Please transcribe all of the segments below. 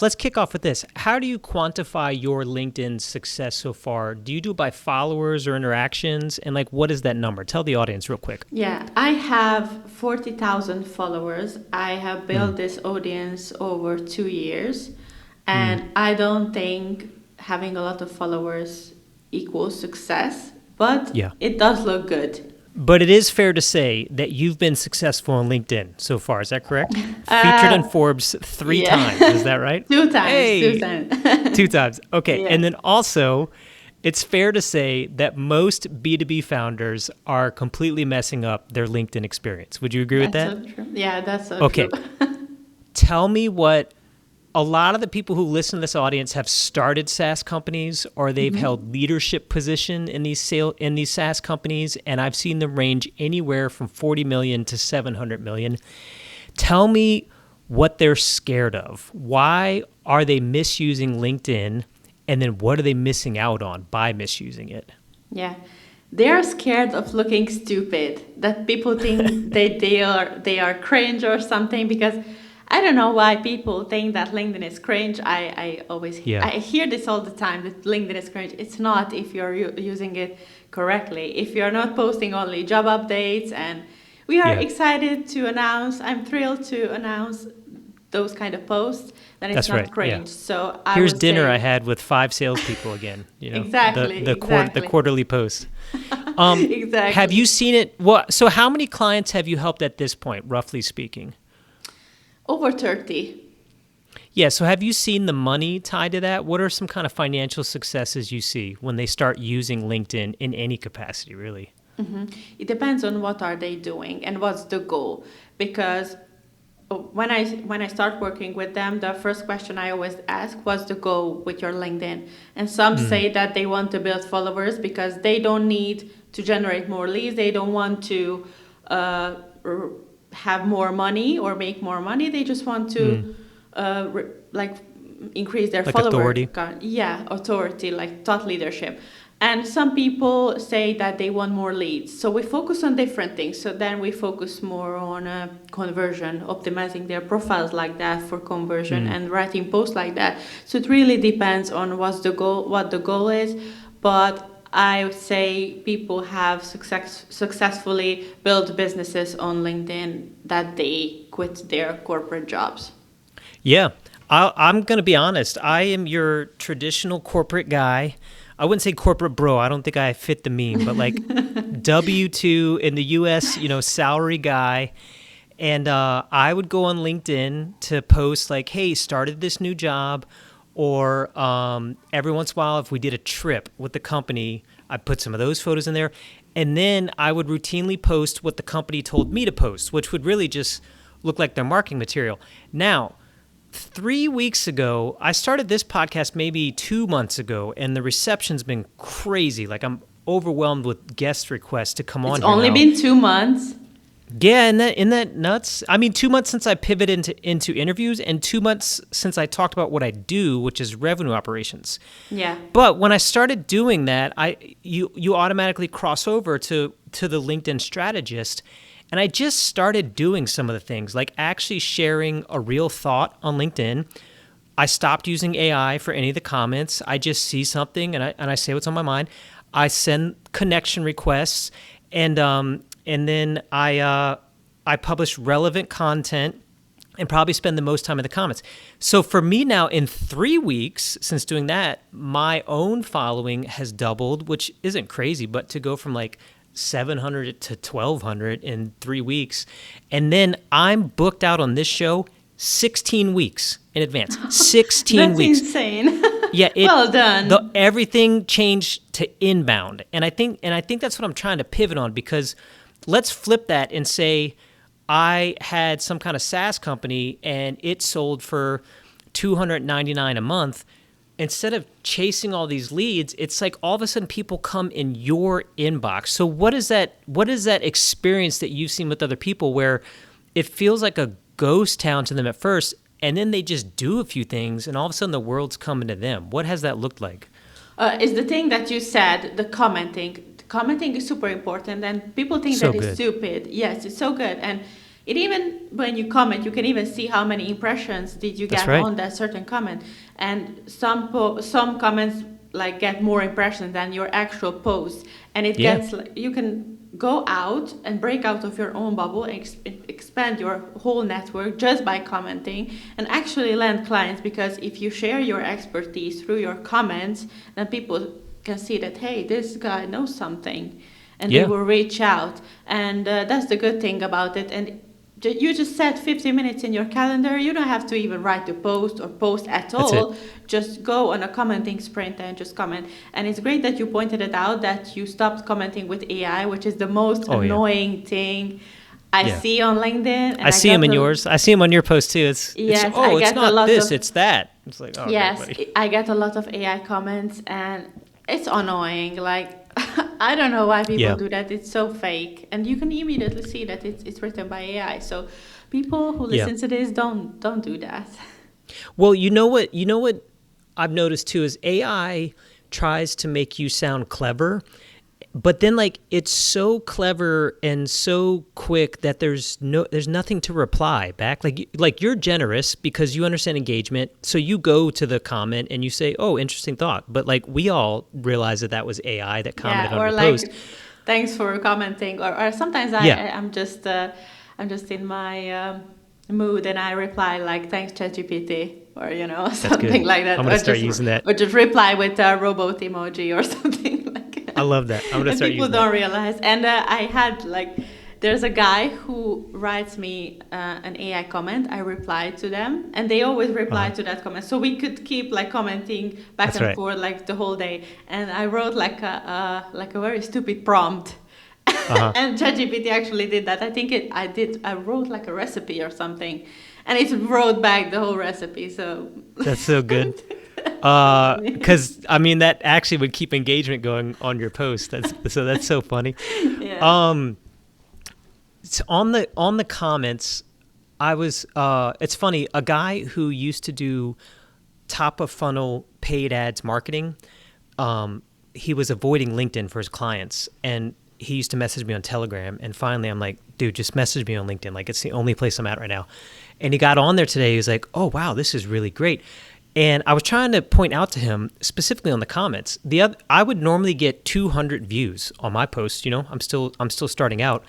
Let's kick off with this. How do you quantify your LinkedIn success so far? Do you do it by followers or interactions? And what is that number? Tell the audience real quick. Yeah, I have 40,000 followers. I have built this audience over 2 years. And I don't think having a lot of followers equals success, but it does look good. But it is fair to say that you've been successful on LinkedIn so far. Is that correct? Featured in Forbes 3 times. Is that right? 2 times. Hey. 2 times. 2 times. Okay. Yeah. And then also, it's fair to say that most B2B founders are completely messing up their LinkedIn experience. Would you agree with that? That's so true. Yeah, that's so okay. true. Tell me what a lot of the people who listen to this audience have started SaaS companies, or they've held leadership position in these SaaS companies, and I've seen them range anywhere from 40 million to 700 million. Tell me what they're scared of. Why are they misusing LinkedIn, and then what are they missing out on by misusing it? Yeah. They're scared of looking stupid, that people think they are cringe or something, because I don't know why people think that LinkedIn is cringe. I hear this all the time, that LinkedIn is cringe. It's not if you're using it correctly. If you're not posting only job updates, and we are excited to announce, I'm thrilled to announce those kind of posts, then it's not cringe. So here's dinner I had with 5 salespeople again. Exactly. The quarterly post. Exactly. Have you seen it? So how many clients have you helped at this point, roughly speaking? Over 30. Yeah, so have you seen the money tied to that? What are some kind of financial successes you see when they start using LinkedIn in any capacity, really? It depends on what are they doing and what's the goal. Because when I start working with them, the first question I always ask, what's the goal with your LinkedIn? And some say that they want to build followers because they don't need to generate more leads. They don't want to have more money or make more money. They just want to increase their follower authority. Authority, like thought leadership. And some people say that they want more leads. So we focus on different things. So then we focus more on conversion, optimizing their profiles like that for conversion, and writing posts like that. So it really depends on what the goal is. But I would say people have successfully built businesses on LinkedIn that they quit their corporate jobs. Yeah, I'm going to be honest. I am your traditional corporate guy. I wouldn't say corporate bro. I don't think I fit the meme, but W-2 in the U.S., salary guy. And I would go on LinkedIn to post hey, started this new job. Or every once in a while, if we did a trip with the company, I'd put some of those photos in there. And then I would routinely post what the company told me to post, which would really just look like their marketing material. Now, 3 weeks ago, I started this podcast maybe 2 months ago, and the reception's been crazy. I'm overwhelmed with guest requests to come on here. It's only been 2 months. Yeah, isn't that nuts? I mean, 2 months since I pivoted into interviews, and 2 months since I talked about what I do, which is revenue operations. Yeah. But when I started doing that, you automatically cross over to the LinkedIn strategist, and I just started doing some of the things, like actually sharing a real thought on LinkedIn. I stopped using AI for any of the comments. I just see something and I say what's on my mind. I send connection requests, and then I publish relevant content and probably spend the most time in the comments. So for me now, in 3 weeks since doing that, my own following has doubled, which isn't crazy, but to go from 700 to 1,200 in 3 weeks. And then I'm booked out on this show 16 weeks in advance. 16 weeks. That's insane. Yeah, well done. Everything changed to inbound. And I think that's what I'm trying to pivot on, because let's flip that and say I had some kind of SaaS company and it sold for $299 a month. Instead of chasing all these leads, it's all of a sudden people come in your inbox. So what is that experience that you've seen with other people where it feels like a ghost town to them at first, and then they just do a few things and all of a sudden the world's coming to them? What has that looked like? It's the thing that you said, the commenting. Commenting is super important, and people think So that good. it's stupid. Yes, it's so good. And It even, when you comment, you can even see how many impressions did you That's get right. on that certain comment. And some comments like get more impressions than your actual post, and it Yeah. gets you can go out and break out of your own bubble and expand your whole network just by commenting, and actually land clients, because if you share your expertise through your comments, then people can see that, hey, this guy knows something, and they Yeah. will reach out. And that's the good thing about it. And you just set 50 minutes in your calendar. You don't have to even write a post or post at That's it. all. Just go on a commenting sprint and just comment. And it's great that you pointed it out, that you stopped commenting with AI, which is the most Oh yeah. annoying thing I Yeah. see on LinkedIn. And I see them in yours. I see them on your post too. It's yes, I oh, it's get a not lot this, of it's that. It's like, oh, okay, yes, buddy. I get a lot of AI comments, and it's annoying. Like, I don't know why people Yeah. do that. It's so fake, and you can immediately see that it's written by AI. So people who Yeah. listen to this, don't do that. Well, you know what? You know what I've noticed too is AI tries to make you sound clever, but then like it's so clever and so quick that there's nothing to reply back. Like you're generous because you understand engagement, so you go to the comment and you say, "Oh, interesting thought." But like we all realize that was AI that commented Yeah, on or your like, post. thanks for commenting. Or sometimes Yeah, I'm just in my mood, and I reply like, thanks ChatGPT, or that's something good. like that, I'm gonna start using that. or just reply with a robot emoji or something like. I love that. I'm gonna And start people using that. don't realize. And I had like, there's a guy who writes me an AI comment. I reply to them, and they always reply Uh-huh. to that comment. So we could keep like commenting back That's and right. forth like the whole day. And I wrote like a very stupid prompt. Uh-huh. And ChatGPT actually did that. I think I wrote like a recipe or something, and it wrote back the whole recipe. So That's so good. funny. Because I mean that actually would keep engagement going on your post. That's so funny. Yeah. Um, it's on the comments, I was. It's funny. A guy who used to do top of funnel paid ads marketing. He was avoiding LinkedIn for his clients, and he used to message me on Telegram. And finally, I'm like, dude, just message me on LinkedIn. Like it's the only place I'm at right now. And he got on there today. He was like, oh wow, this is really great. And I was trying to point out to him specifically on the comments. I would normally get 200 views on my post. I'm still starting out.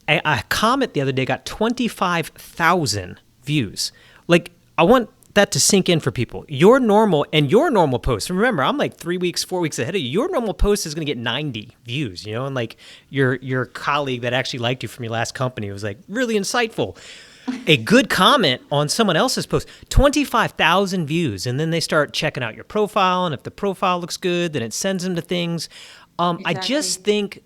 A comment the other day got 25,000 views. Like, I want that to sink in for people. Your normal post. Remember, I'm like 3 weeks, 4 weeks ahead of you. Your normal post is going to get 90 views. And like your colleague that actually liked you from your last company was like really insightful. A good comment on someone else's post, 25,000 views, and then they start checking out your profile, and if the profile looks good, then it sends them to things. I just Exactly. think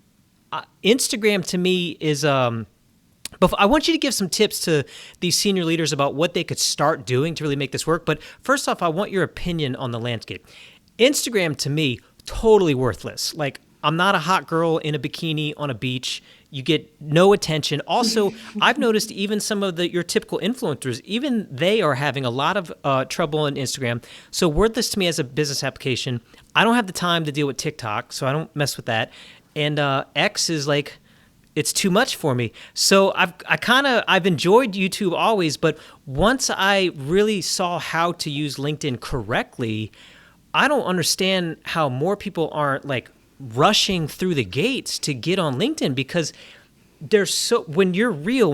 Instagram to me is. But I want you to give some tips to these senior leaders about what they could start doing to really make this work. But first off, I want your opinion on the landscape. Instagram to me, totally worthless. Like, I'm not a hot girl in a bikini on a beach. You get no attention. Also, I've noticed even some of your typical influencers, even they are having a lot of trouble on Instagram. So worthless to me as a business application. I don't have the time to deal with TikTok, so I don't mess with that. And X is like, it's too much for me. So I've enjoyed YouTube always, but once I really saw how to use LinkedIn correctly, I don't understand how more people aren't like rushing through the gates to get on LinkedIn, because when you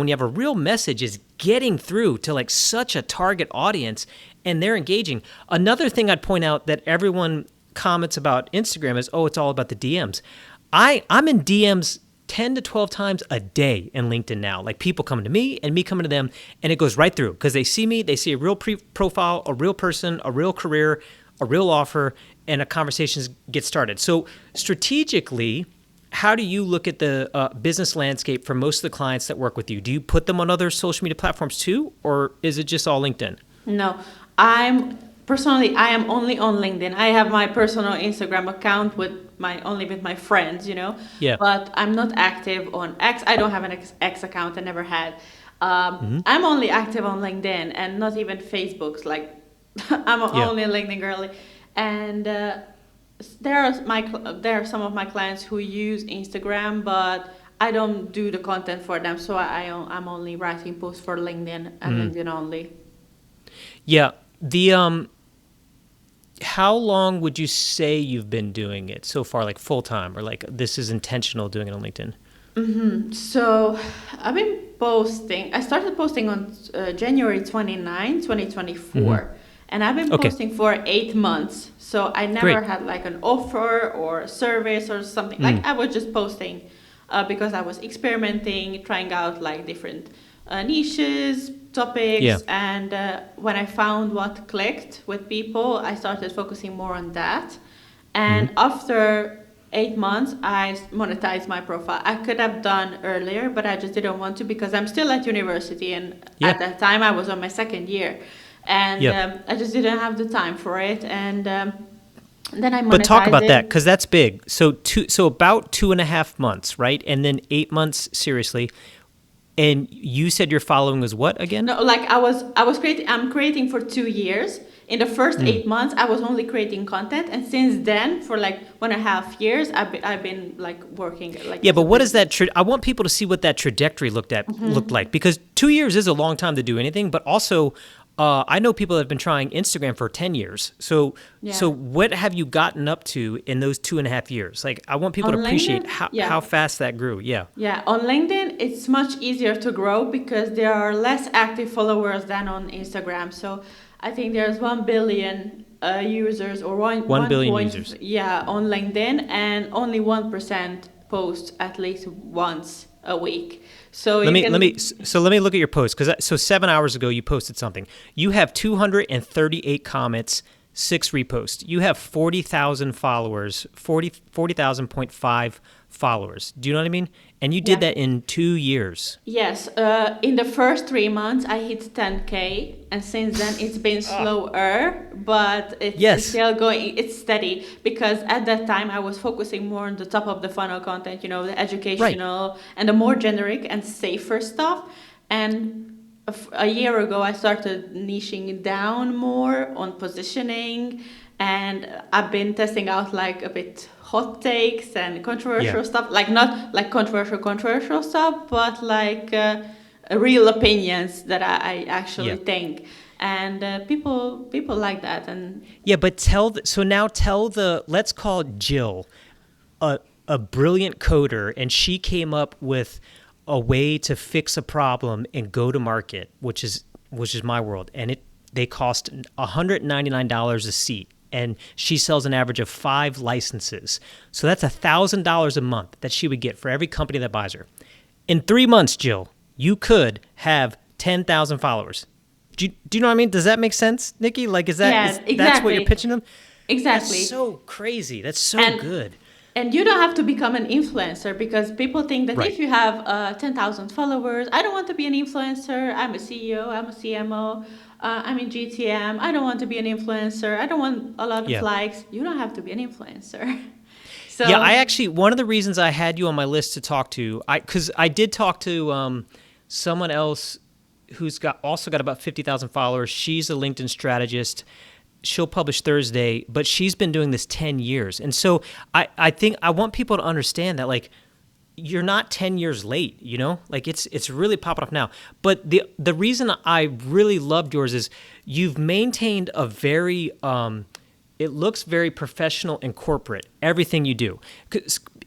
have a real message, is getting through to like such a target audience, and they're engaging. Another thing I'd point out that everyone comments about Instagram is, oh, it's all about the DMs. I'm in DMs 10 to 12 times a day in LinkedIn now. Like people coming to me and me coming to them, and it goes right through because they see me, they see a real profile, a real person, a real career, a real offer, and a conversation gets started. So strategically, how do you look at the business landscape for most of the clients that work with you? Do you put them on other social media platforms too, or is it just all LinkedIn? No, I am only on LinkedIn. I have my personal Instagram account only with my friends, Yeah. but I'm not active on X. I don't have an X account. I never had. Mm-hmm. I'm only active on LinkedIn and not even Facebook's. Like, I'm Yeah. only a LinkedIn girly. And there are some of my clients who use Instagram, but I don't do the content for them, so I'm only writing posts for LinkedIn and LinkedIn only. Yeah. How long would you say you've been doing it so far, like full time, or like this is intentional doing it on LinkedIn? So I've been posting. I started posting on January 29, 2024. And I've been posting for 8 months. So I never had like an offer or a service or something. Like I was just posting because I was experimenting, trying out like different niches, topics. Yeah. And when I found what clicked with people, I started focusing more on that. And after 8 months, I monetized my profile. I could have done earlier, but I just didn't want to because I'm still at university. And at that time, I was on my second year. And I just didn't have the time for it. And then I monetized it. But talk about that, because that's big. So about 2.5 months, right? And then 8 months, seriously. And you said your following was what again? No, like I'm creating for 2 years. In the first 8 months, I was only creating content, and since then, for like 1.5 years, I've been like working. Like yeah, but what is that? I want people to see what that trajectory looked like, because 2 years is a long time to do anything. But also, I know people that have been trying Instagram for 10 years. So what have you gotten up to in those 2.5 years? Like, I want people to appreciate how fast that grew. Yeah. Yeah, on LinkedIn, it's much easier to grow because there are less active followers than on Instagram. So I think there's 1 billion users or 1 billion users. Yeah, on LinkedIn, and only 1% post at least once a week. So let me look at your post, because 7 hours ago you posted something. You have 238 comments, 6 reposts. You have 40,000 followers, 40,000.5 followers. Do you know what I mean? And you did that in 2 years. Yes. In the first 3 months, I hit 10K, and since then it's been slower, but it's still going. It's steady because at that time I was focusing more on the top of the funnel content, the educational and the more generic and safer stuff. And a year ago, I started niching down more on positioning, and I've been testing out like a bit hot takes and controversial stuff, like not like controversial stuff, but like real opinions that I actually think, and people like that. And but let's call Jill a brilliant coder, and she came up with a way to fix a problem and go to market, which is my world, and they cost $199 a seat. And she sells an average of 5 licenses. So that's $1,000 a month that she would get for every company that buys her. In 3 months, Jill, you could have 10,000 followers. Do you know what I mean? Does that make sense, Nikki? Like, exactly. That's what you're pitching them? Exactly. That's so crazy. That's so good. And you don't have to become an influencer, because people think that if you have 10,000 followers, I don't want to be an influencer. I'm a CEO, I'm a CMO. I'm in GTM. I don't want to be an influencer. I don't want a lot of likes. You don't have to be an influencer. So I actually, one of the reasons I had you on my list to talk to, because I did talk to someone else who's also got about 50,000 followers. She's a LinkedIn strategist. She'll publish Thursday, but she's been doing this 10 years. And so I think I want people to understand that, like, you're not 10 years late, like it's really popping up now. But the reason I really loved yours is you've maintained a very, it looks very professional and corporate, everything you do.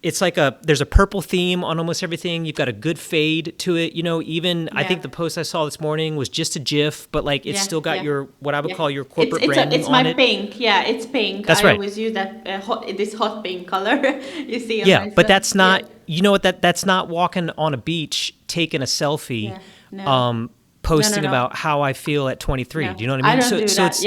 It's like there's a purple theme on almost everything. You've got a good fade to it. Even I think the post I saw this morning was just a GIF, but like it's still got your, what I would call your corporate branding it's on it. It's my pink. Yeah, it's pink. That's I right. always use that this hot pink color you see on my but that's not, that's not walking on a beach taking a selfie, posting about how I feel at 23. Do you know what I mean? I don't do that.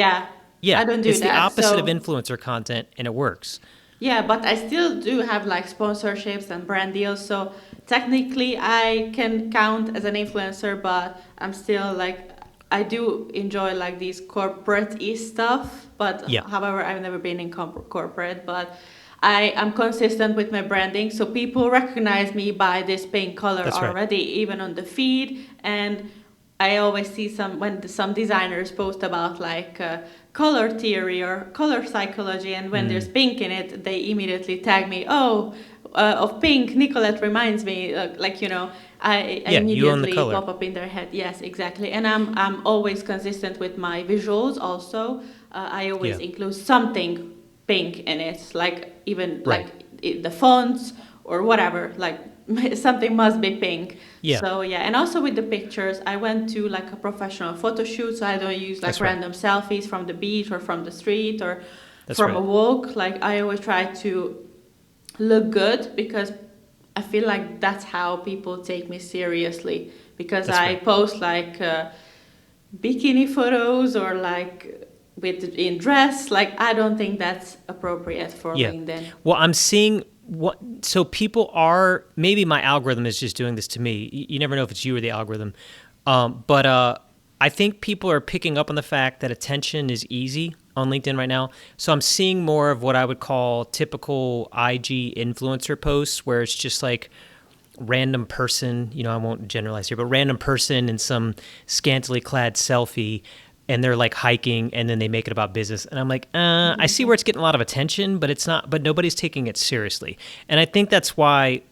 I don't do it's that. The opposite of influencer content, and it works. Yeah, but I still do have like sponsorships and brand deals. So technically I can count as an influencer, but I'm still like, I do enjoy like these corporate-y stuff. But however, I've never been in corporate, but I am consistent with my branding. So people recognize me by this pink color already, even on the feed. And I always see some designers post about like color theory or color psychology, and when there's pink in it, they immediately tag me. Oh, of pink, Nikolett reminds me, I Yeah, you own the immediately color. pop up in their head. Yes, exactly. And I'm always consistent with my visuals also. I always Yeah. include something pink in it, like even Right. like the fonts or whatever, like something must be pink. Yeah. So yeah, and also with the pictures, I went to like a professional photo shoot, so I don't use like That's right. random selfies from the beach or from the street or That's from a right. walk. Like I always try to look good because I feel like that's how people take me seriously, because That's I right. post like bikini photos or like in dress. Like I don't think that's appropriate for Yeah. LinkedIn. Well, I'm seeing so people are, maybe my algorithm is just doing this to me. You never know if it's you or the algorithm. But I think people are picking up on the fact that attention is easy on LinkedIn right now. So I'm seeing more of what I would call typical IG influencer posts, where it's just like random person, I won't generalize here, but random person in some scantily clad selfie, and they're like hiking, and then they make it about business. And I'm like, I see where it's getting a lot of attention, but it's not, but nobody's taking it seriously. And I think that's why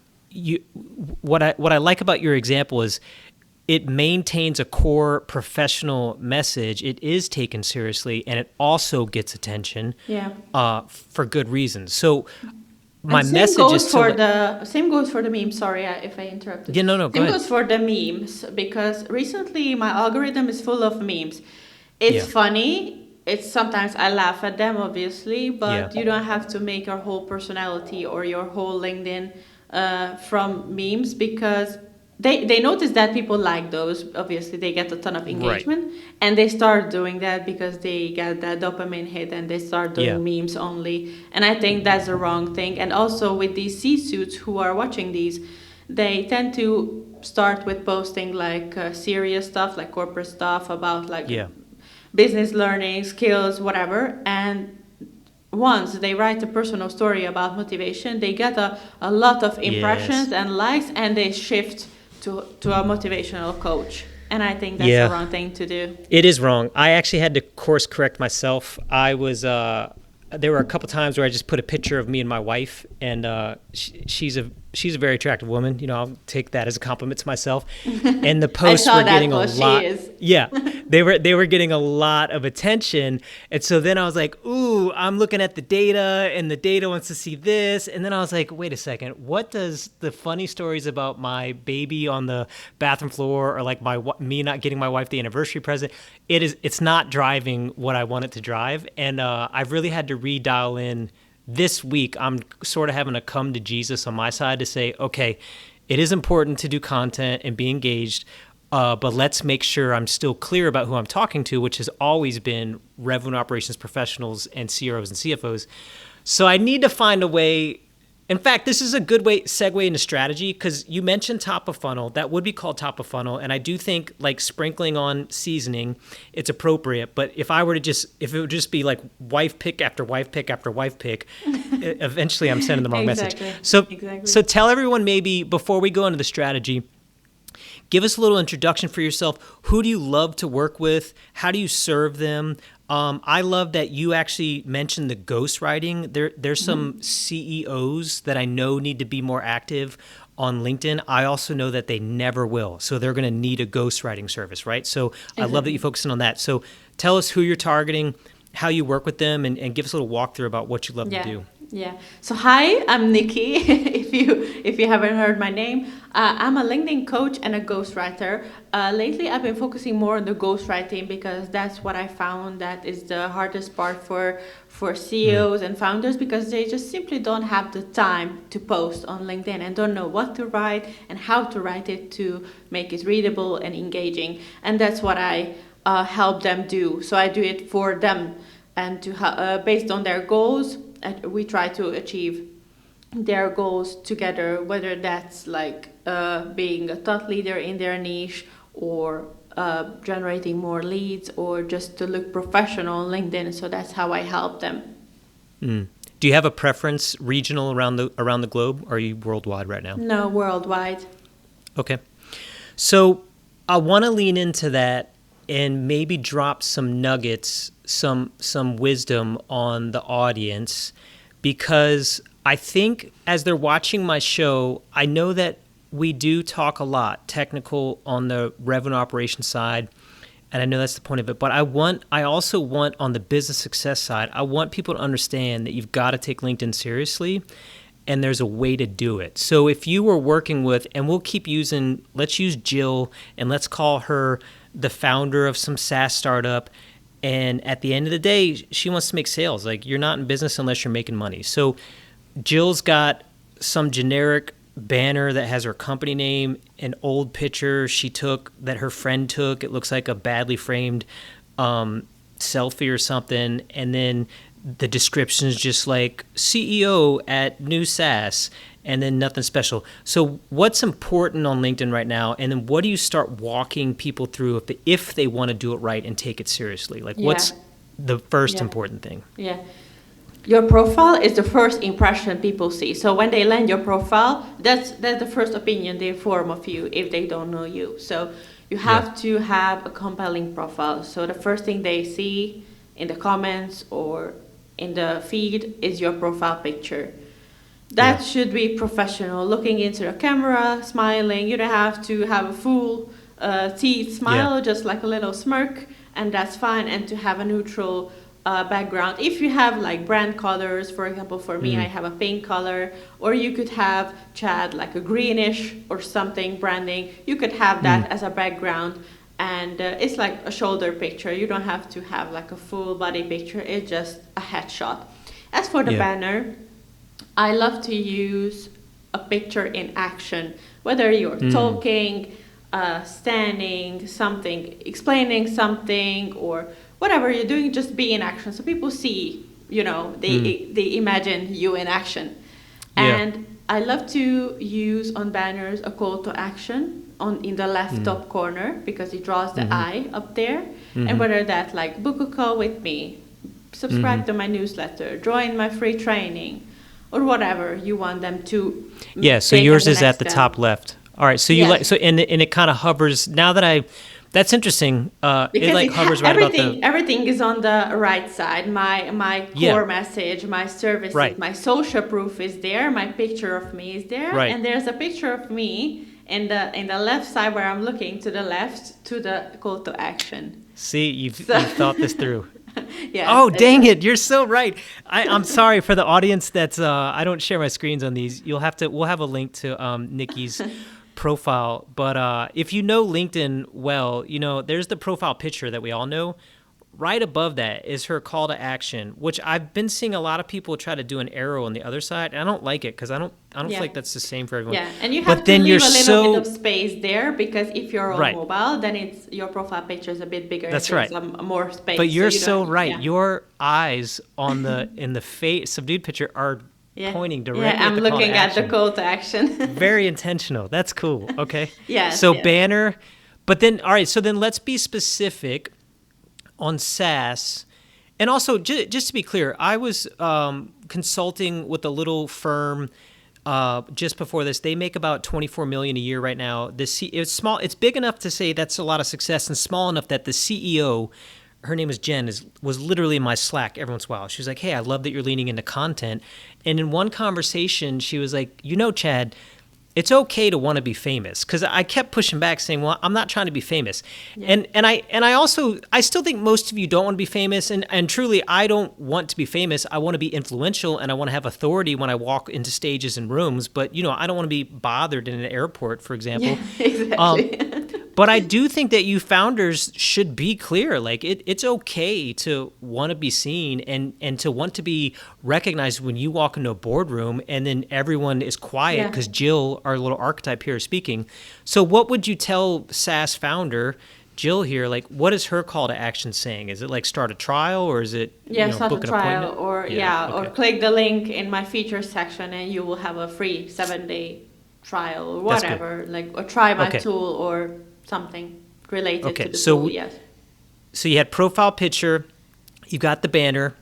what I like about your example is it maintains a core professional message. It is taken seriously, and it also gets attention for good reasons. So my and message is same goes for the memes. Sorry if I interrupted. Yeah, no, go Same ahead. goes for the memes, because recently my algorithm is full of memes. It's funny. It's sometimes I laugh at them, obviously, but you don't have to make your whole personality or your whole LinkedIn from memes, because they notice that people like those. Obviously, they get a ton of engagement, and they start doing that because they get that dopamine hit, and they start doing memes only. And I think that's the wrong thing. And also with these C-suits who are watching these, they tend to start with posting like serious stuff, like corporate stuff about like business learning, skills, whatever. And once they write a personal story about motivation, they get a lot of impressions and likes, and they shift to a motivational coach. And I think that's the wrong thing to do. It is wrong. I actually had to course correct myself. I was there were a couple times where I just put a picture of me and my wife, and she's a very attractive woman. I'll take that as a compliment to myself. And the posts were getting a lot. Yeah, they were getting a lot of attention. And so then I was like, ooh, I'm looking at the data, and the data wants to see this. And then I was like, wait a second, what does the funny stories about my baby on the bathroom floor, or like me not getting my wife the anniversary present? It's not driving what I want it to drive. And I've really had to redial in. This week, I'm sort of having to come to Jesus on my side to say, okay, it is important to do content and be engaged, but let's make sure I'm still clear about who I'm talking to, which has always been revenue operations professionals and CROs and CFOs. So I need to find a way. In fact, this is a good segue into strategy, because you mentioned top of funnel. That would be called top of funnel. And I do think like sprinkling on seasoning, it's appropriate. But if it would just be like wife pick after wife pick after wife pick, eventually I'm sending the wrong message. So tell everyone, maybe before we go into the strategy, give us a little introduction for yourself. Who do you love to work with? How do you serve them? I love that you actually mentioned the ghostwriting. There's some CEOs that I know need to be more active on LinkedIn. I also know that they never will. So they're going to need a ghostwriting service, right? So I love that you're focusing on that. So tell us who you're targeting, how you work with them, and give us a little walkthrough about what you love to do. Yeah. So hi, I'm Nikki. if you haven't heard my name, I'm a LinkedIn coach and a ghostwriter. Lately, I've been focusing more on the ghostwriting, because that's what I found that is the hardest part for CEOs and founders, because they just simply don't have the time to post on LinkedIn and don't know what to write and how to write it to make it readable and engaging. And that's what I help them do. So I do it for them, and to based on their goals, we try to achieve their goals together, whether that's like being a thought leader in their niche, or generating more leads, or just to look professional on LinkedIn. So that's how I help them. Do you have a preference regional around the globe, or are you worldwide right now? No, worldwide. Okay. So I want to lean into that and maybe drop some nuggets, some wisdom on the audience, because I think as they're watching my show, I know that we do talk a lot technical on the revenue operations side, and I know that's the point of it. But I also want on the business success side, I want people to understand that you've got to take LinkedIn seriously, and there's a way to do it. So if you were working with, and let's use Jill, and let's call her the founder of some SaaS startup, and at the end of the day, she wants to make sales. Like, you're not in business unless you're making money. So Jill's got some generic banner that has her company name, an old picture she took that her friend took. It looks like a badly framed selfie or something. And then the description is just like CEO at New SaaS, and then nothing special. So what's important on LinkedIn right now? And then what do you start walking people through if they want to do it right and take it seriously? Like, what's the first important thing? Yeah. Your profile is the first impression people see. So when they land your profile, that's the first opinion they form of you if they don't know you. So you have to have a compelling profile. So the first thing they see in the comments or in the feed is your profile picture. That should be professional, looking into the camera, smiling. You don't have to have a full teeth smile, just like a little smirk, and that's fine. And to have a neutral background. If you have like brand colors, for example, for me, I have a pink color, or you could have Chad like a greenish or something branding. You could have that as a background, and it's like a shoulder picture. You don't have to have like a full body picture. It's just a headshot. As for the banner, I love to use a picture in action, whether you're talking, standing, something, explaining something, or whatever you're doing, just be in action. So people see, they imagine you in action. And I love to use on banners a call to action in the left top corner, because it draws the eye up there. And whether that's like book a call with me, subscribe to my newsletter, join my free training, or whatever you want them to. So yours is at the top left. All right. So and it kind of hovers. Now that that's interesting. It hovers right about everything is on the right side. My core message, my services, my social proof is there. My picture of me is there, and there's a picture of me in the left side where I'm looking to the left to the call to action. See, you've thought this through. Oh, dang it! You're so right. I'm sorry for the audience that's I don't share my screens on these. We'll have a link to Nikki's profile, but if you know LinkedIn well, there's the profile picture that we all know. Right above that is her call to action, which I've been seeing a lot of people try to do an arrow on the other side, and I don't like it because I don't feel like that's the same for everyone. Yeah, and you have to leave a little bit of space there, because if you're on mobile, then your profile picture is a bit bigger. That's right. More space. But you're so right. Yeah. Your eyes in the face subdued picture are pointing directly at the call to action. I'm looking at the call to action. Very intentional. That's cool. Okay. So banner, but then, all right, so then let's be specific on SaaS. And also, just to be clear, I was consulting with a little firm just before this. They make about $24 million a year right now. It's small. It's big enough to say that's a lot of success, and small enough that the CEO, her name is Jen, was literally in my Slack every once in a while. She was like, "Hey, I love that you're leaning into content." And in one conversation, she was like, Chad, it's okay to want to be famous, because I kept pushing back saying, well, I'm not trying to be famous. And I still think most of you don't want to be famous. And truly, I don't want to be famous. I want to be influential, and I want to have authority when I walk into stages and rooms. But, I don't want to be bothered in an airport, for example. Yeah, exactly. But I do think that you founders should be clear. Like, it's okay to want to be seen and to want to be recognized when you walk into a boardroom and then everyone is quiet because Jill, our little archetype here, is speaking. So what would you tell SaaS founder Jill here? Like, what is her call to action saying? Is it like start a trial, or is it start book a an trial, appointment? or click the link in my features section and you will have a free 7-day trial or whatever, or try my tool or something related to the tool. So you had profile picture, you got the banner.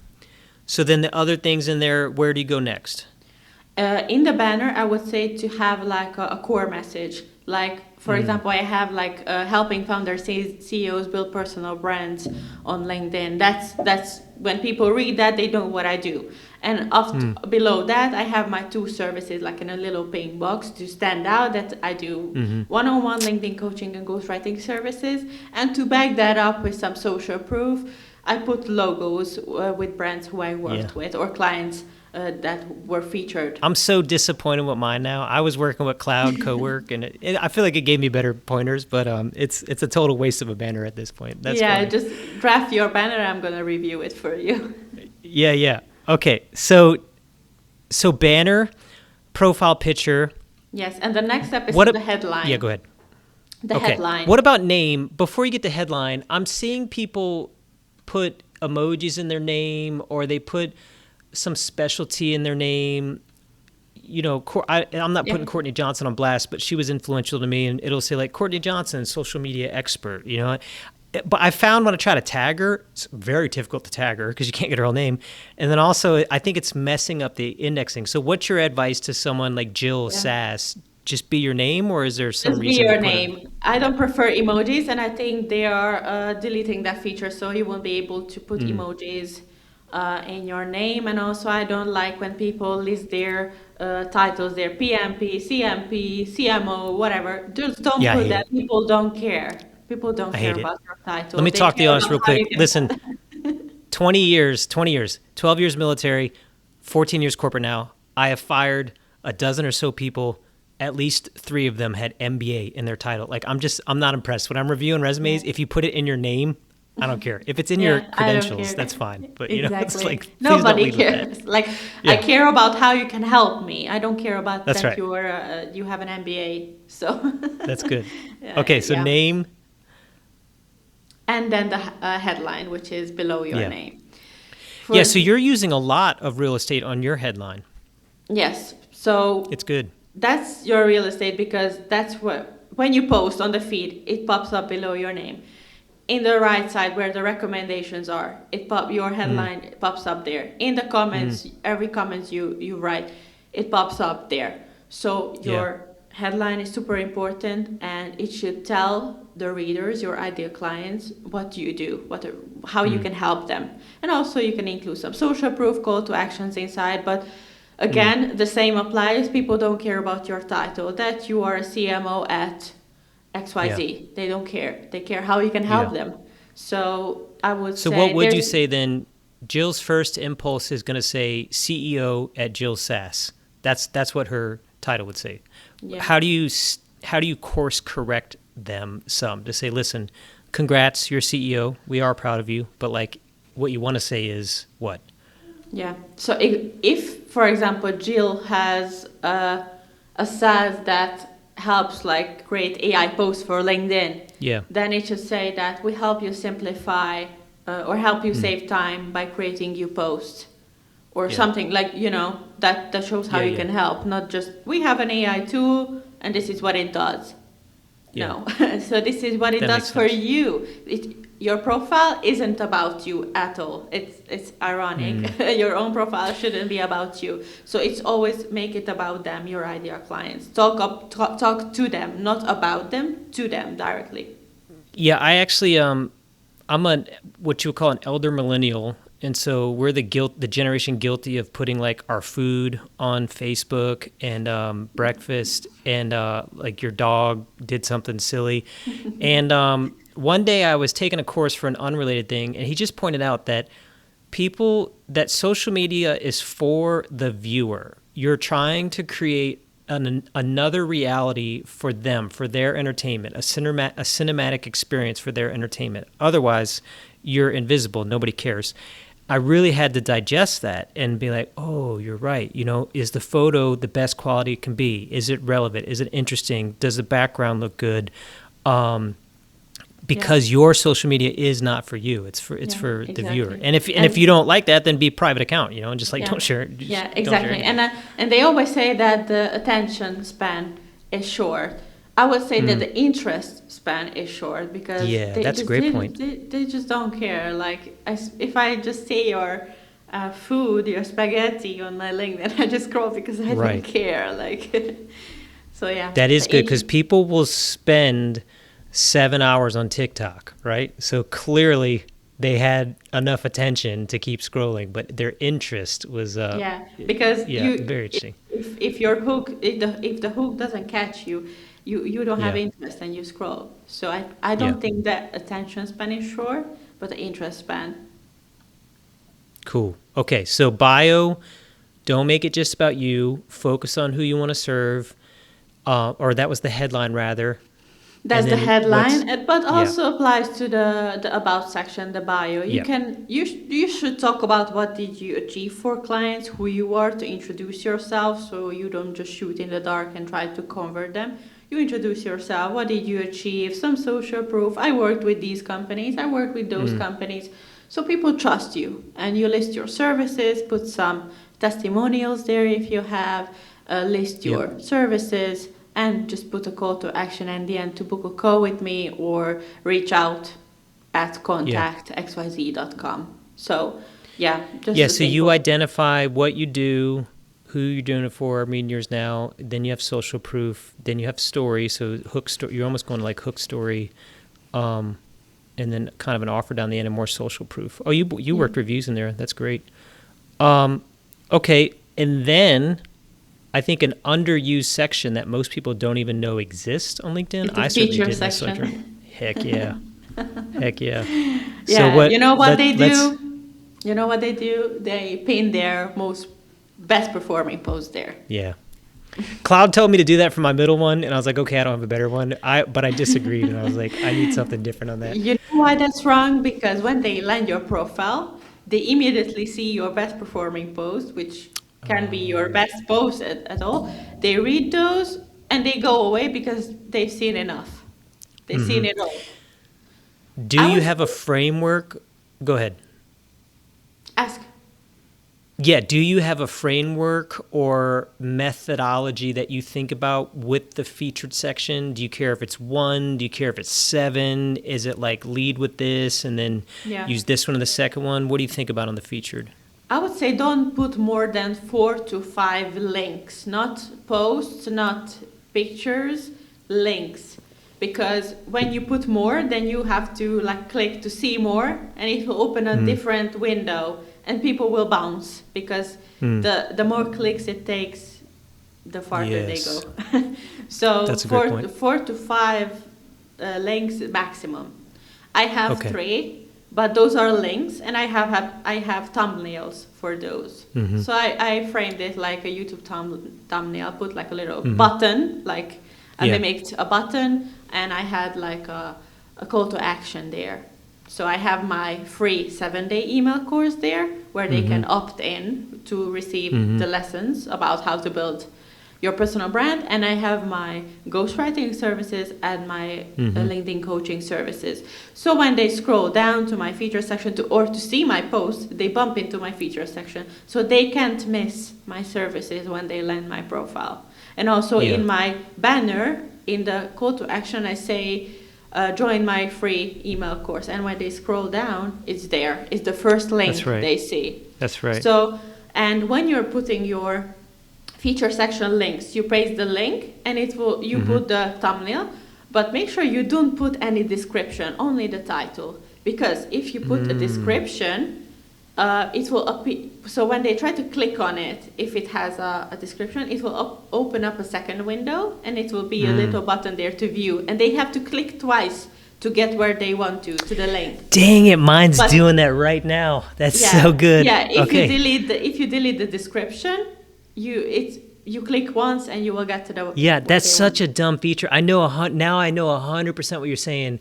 So then the other things in there, where do you go next? In the banner, I would say to have like a core message. Like, for example, I have like helping founders, CEOs build personal brands on LinkedIn. That's when people read that, they know what I do. And below that, I have my 2 services, like in a little pink box to stand out that I do one-on-one LinkedIn coaching and ghostwriting services. And to back that up with some social proof, I put logos with brands who I worked with or clients that were featured. I'm so disappointed with mine now. I was working with Cloud Cowork, and I feel like it gave me better pointers, but it's a total waste of a banner at this point. That's funny. Just draft your banner. I'm gonna review it for you. Yeah. Okay, so banner, profile picture. Yes, and the next step is the headline. Yeah, go ahead. The headline. What about name? Before you get to headline, I'm seeing people put emojis in their name, or they put some specialty in their name. You know, I'm not putting Courtney Johnson on blast, but she was influential to me, and it'll say like Courtney Johnson, social media expert, you know. But I found when I try to tag her, it's very difficult to tag her because you can't get her real name. And then also, I think it's messing up the indexing. So what's your advice to someone like Jill Sass? Just be your name, or is there some reason? Just be your name. I don't prefer emojis, and I think they are deleting that feature, so you won't be able to put emojis in your name. And also, I don't like when people list their titles, their PMP, CMP, CMO, whatever. Just don't put that. People don't care. People don't care about your title. Let me talk to the audience real quick. Listen, 20 years, 12 years military, 14 years corporate now. I have fired a dozen or so people. At least 3 of them had MBA in their title. Like, I'm not impressed. When I'm reviewing resumes, if you put it in your name, I don't care. If it's in your credentials, that's fine. But you know, it's like, nobody cares. Like, I care about how you can help me. I don't care about that you have an MBA. So that's good. Okay, so name. And then the headline, which is below your name. So you're using a lot of real estate on your headline. Yes. So it's good. That's your real estate, because that's what, when you post on the feed, it pops up below your name. In the right side where the recommendations are, your headline pops up there. In the comments, every comment you write, it pops up there. So your headline is super important, and it should tell the readers, your ideal clients, what you do, how you can help them. And also you can include some social proof, call to actions inside, but again, the same applies. People don't care about your title, that you are a CMO at XYZ. They don't care. They care how you can help them. So I would say... So what would you say then? Jill's first impulse is going to say CEO at Jill Sass. That's what her title would say. Yeah. How do you course correct them some to say, listen, congrats, you're CEO. We are proud of you. But like, what you want to say is what? Yeah. So if for example, Jill has a SaaS that helps like create AI posts for LinkedIn, then it should say that we help you simplify or help you save time by creating you posts or something like, you know, that shows how you can help, not just we have an AI tool and this is what it does. No. So this is what it does for you. Your profile isn't about you at all. It's ironic. Your own profile shouldn't be about you. So it's always make it about them, your ideal clients. Talk to them, not about them, to them directly. Yeah, I actually I'm what you would call an elder millennial, and so we're the generation guilty of putting like our food on Facebook and breakfast and like your dog did something silly. And one day I was taking a course for an unrelated thing, and he just pointed out that that social media is for the viewer. You're trying to create another reality for them, for their entertainment, a cinematic experience for their entertainment. Otherwise, you're invisible. Nobody cares. I really had to digest that and be like, oh, you're right. You know, is the photo the best quality it can be? Is it relevant? Is it interesting? Does the background look good? Because your social media is not for you. It's for the viewer. And if you don't like that, then be a private account, you know, and just like don't share it. Exactly. And they always say that the attention span is short. I would say that the interest span is short because that's a great point. They just don't care. Like if I just say your food, your spaghetti on my LinkedIn, I just scroll because I don't care. Like. So yeah, That is the good because people will spend 7 hours on TikTok, right? So clearly they had enough attention to keep scrolling, but their interest was yeah, because very interesting. if your hook if the hook doesn't catch you, you don't have Yeah. interest and you scroll. So I Yeah. don't think that attention span is short, but the interest span. Cool. Okay, so bio, don't make it just about you. Focus on who you want to serve. Or that was the headline rather. That's And the then what's headline, but yeah. also applies to the about section, the bio. Yeah. You should talk about what did you achieve for clients, who you are, to introduce yourself, so you don't just shoot in the dark and try to convert them. You introduce yourself. What did you achieve? Some social proof. I worked with these companies. I worked with those companies. So people trust you, and you list your services. Put some testimonials there if you have. List Yep. your services and just put a call to action at the end to book a call with me or reach out at contactxyz.com. So, yeah, just Yeah, a so you simple. identify what you do, who you're doing it for, a million years now, then you have social proof, then you have story, so hook story, you're almost going to like hook story, and then kind of an offer down the end and more social proof. Oh, you worked reviews in there. That's great. Okay, and then I think an underused section that most people don't even know exists on LinkedIn. It's the I certainly feature didn't. I saw it. section. Heck yeah. Heck yeah. So Yeah, what you know what they let's do? You know what they do? They pin their most best performing post there. yeah. Cloud told me to do that for my middle one, and I was like, okay, I don't have a better one. But I disagreed, and I was like, I need something different on that. You know why that's wrong? Because when they land your profile, they immediately see your best performing post, which can be your best post at all. They read those and they go away because they've seen enough. They've seen it all. Do I you was have a framework? Go ahead. ask. Yeah, do you have a framework or methodology that you think about with the featured section? Do you care if it's 1? Do you care if it's 7? Is it like lead with this and then Yeah. use this one in the second one? What do you think about on the featured? I would say don't put more than 4 to 5 links, not posts, not pictures, links. Because when you put more, then you have to like click to see more, and it will open a different window, and people will bounce because the more clicks it takes, the farther they Yes. go. So That's a good point. 4 to 5 links maximum. I have Okay. 3. But those are links, and I have thumbnails for those. So I framed it like a YouTube thumbnail. Put like a little button, like I Yeah. mimicked a button, and I had like a call to action there. So I have my free 7-day email course there, where they can opt in to receive the lessons about how to build your personal brand, and I have my ghostwriting services and my LinkedIn coaching services. So when they scroll down to my feature section or to see my post, they bump into my feature section, so they can't miss my services when they land my profile. And also in my banner, in the call to action, I say, join my free email course, and when they scroll down, it's there. It's the first link That's right. they see. That's right. So, and when you're putting your feature section links, you paste the link and it will put the thumbnail, but make sure you don't put any description, only the title, because if you put a description, it will appear. So when they try to click on it, if it has a description, it will open up a second window, and it will be a little button there to view, and they have to click twice to get where they want to the link. Dang it, mine's But- doing that right now. That's Yeah, so good. Yeah, if okay. you delete the description, you click once and you will get to the. Yeah, that's such a dumb feature. I know now I know 100% what you're saying.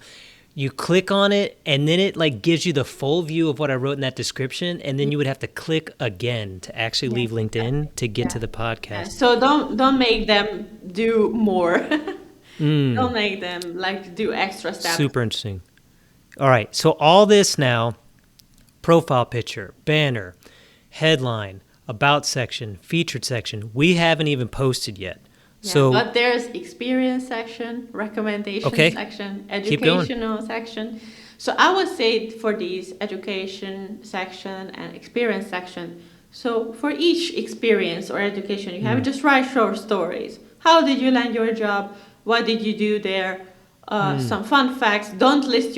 You click on it and then it like gives you the full view of what I wrote in that description, and then you would have to click again to actually leave LinkedIn to get to the Yeah. podcast. So don't make them do more. Don't make them like do extra steps. Super interesting. All right, so all this now, profile picture, banner, headline, about section, featured section, we haven't even posted yet. Yeah, So but there's experience section, recommendation section, Keep going. educational section. So I would say for these education section and experience section, so for each experience or education you have, just write short stories. How did you land your job? What did you do there? Some fun facts. Don't list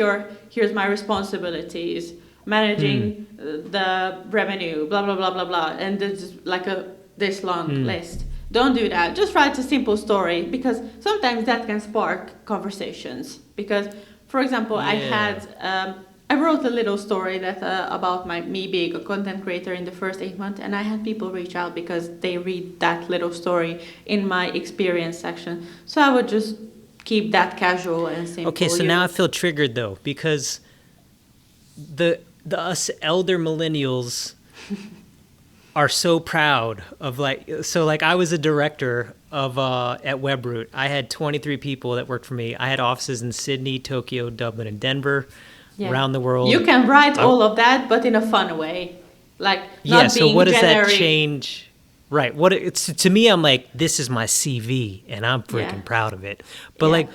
here's my responsibilities, managing the revenue, blah, blah, blah, blah, blah. And there's like this long list. Don't do that. Just write a simple story, because sometimes that can spark conversations. Because, for example, I wrote a little story that about me being a content creator in the first 8 months, and I had people reach out because they read that little story in my experience section. So I would just keep that casual and simple. Okay, so now I feel triggered though, because the us elder millennials are so proud of I was a director of at WebRoot. I had 23 people that worked for me. I had offices in Sydney, Tokyo, Dublin, and Denver. Yeah. Around the world. You can write all of that, but in a fun way, like not so being what does generic. that change? Right. To me, I'm like, this is my CV, and I'm freaking proud of it. But like,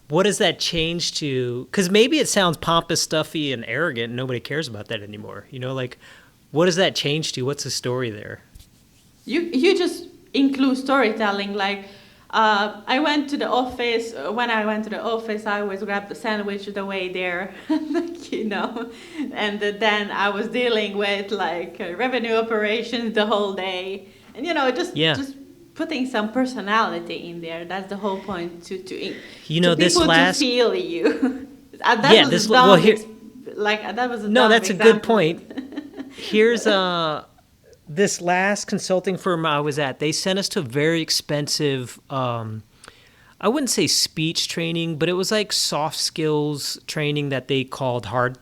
what does that change to? Because maybe it sounds pompous, stuffy, and arrogant, and nobody cares about that anymore. You know, like, what does that change to? What's the story there? You just include storytelling, like. I went to the office. When I went to the office, I always grabbed the sandwich the way there, and then I was dealing with revenue operations the whole day, and just putting some personality in there. That's the whole point to feel you. That was a dumb that's example. a good point. Here's this last consulting firm I was at, they sent us to a very expensive, I wouldn't say speech training, but it was like soft skills training that they called hard,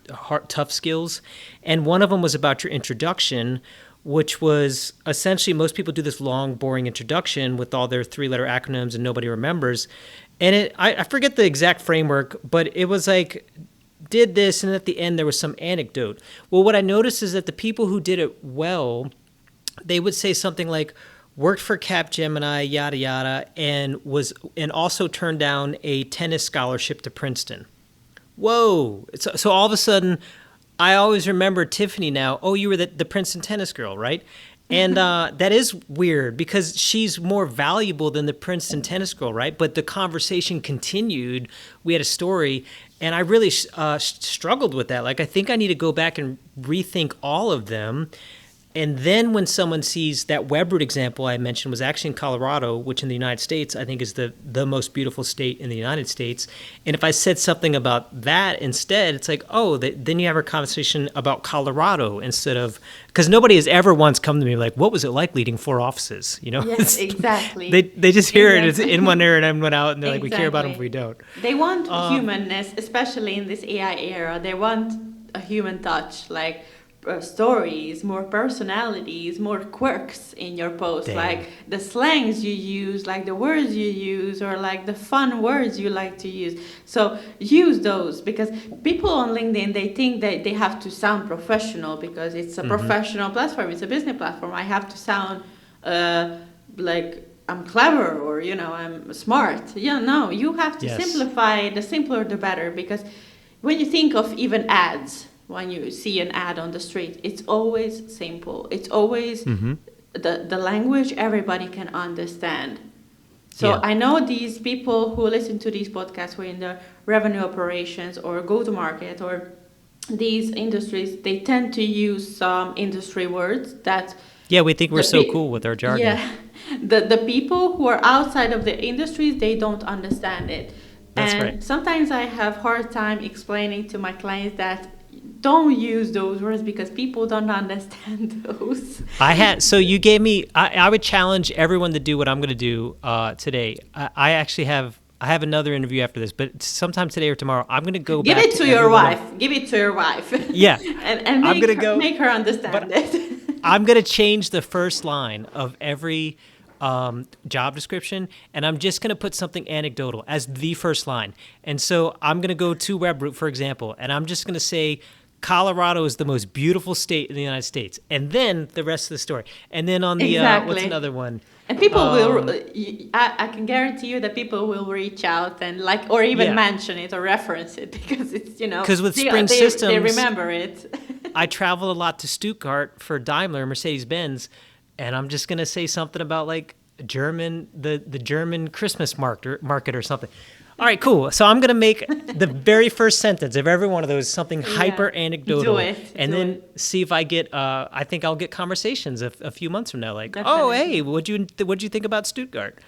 tough skills. And one of them was about your introduction, which was essentially most people do this long, boring introduction with all their 3-letter acronyms and nobody remembers. And I forget the exact framework, but it was like, did this, and at the end there was some anecdote. Well, what I noticed is that the people who did it well, they would say something like, worked for Capgemini, yada, yada, and also turned down a tennis scholarship to Princeton. Whoa. So all of a sudden, I always remember Tiffany now. Oh, you were the Princeton tennis girl, right? And that is weird because she's more valuable than the Princeton tennis girl, right? But the conversation continued. We had a story, and I really struggled with that. Like, I think I need to go back and rethink all of them. And then when someone sees that WebRoot example I mentioned was actually in Colorado, which in the United States I think is the most beautiful state in the United States. And if I said something about that instead, it's like, oh, then you have a conversation about Colorado instead of, because nobody has ever once come to me like, what was it like leading 4 offices? You know? Yes, exactly. They just hear it as in one ear and then went out and they're like, we care about them if we don't. They want humanness, especially in this AI era. They want a human touch, like stories, more personalities, more quirks in your post. Damn. Like the slangs you use, like the words you use, or like the fun words you like to use. So use those, because people on LinkedIn, they think that they have to sound professional because it's a professional platform, it's a business platform. I have to sound like I'm clever or I'm smart. No, you have to simplify. The simpler the better, because when you think of even ads, when you see an ad on the street, it's always simple. It's always the language everybody can understand. So I know these people who listen to these podcasts who are in the revenue operations or go-to-market or these industries, they tend to use some industry words that... Yeah, we think we're so cool with our jargon. Yeah, the people who are outside of the industries, they don't understand it. That's right. Sometimes I have hard time explaining to my clients that don't use those words because people don't understand those. So you gave me, I would challenge everyone to do what I'm going to do today. I actually have another interview after this, but sometime today or tomorrow, I'm going to go Give back it to your wife. Give it to your wife. Yeah. and make her understand it. I'm going to change the first line of every job description, and I'm just going to put something anecdotal as the first line. And so I'm going to go to WebRoot, for example, and I'm just going to say, Colorado is the most beautiful state in the United States. And then the rest of the story. And then on the, what's another one? And people will, I can guarantee you that people will reach out and or even mention it or reference it because it's, because with Spring Systems, they remember it. I travel a lot to Stuttgart for Daimler, Mercedes-Benz, and I'm just going to say something about the German Christmas market or something. All right, cool. So I'm going to make the very first sentence of every one of those something hyper anecdotal, and then see if I get. I think I'll get conversations a few months from now, like, Definitely. oh, hey, what'd you think about Stuttgart?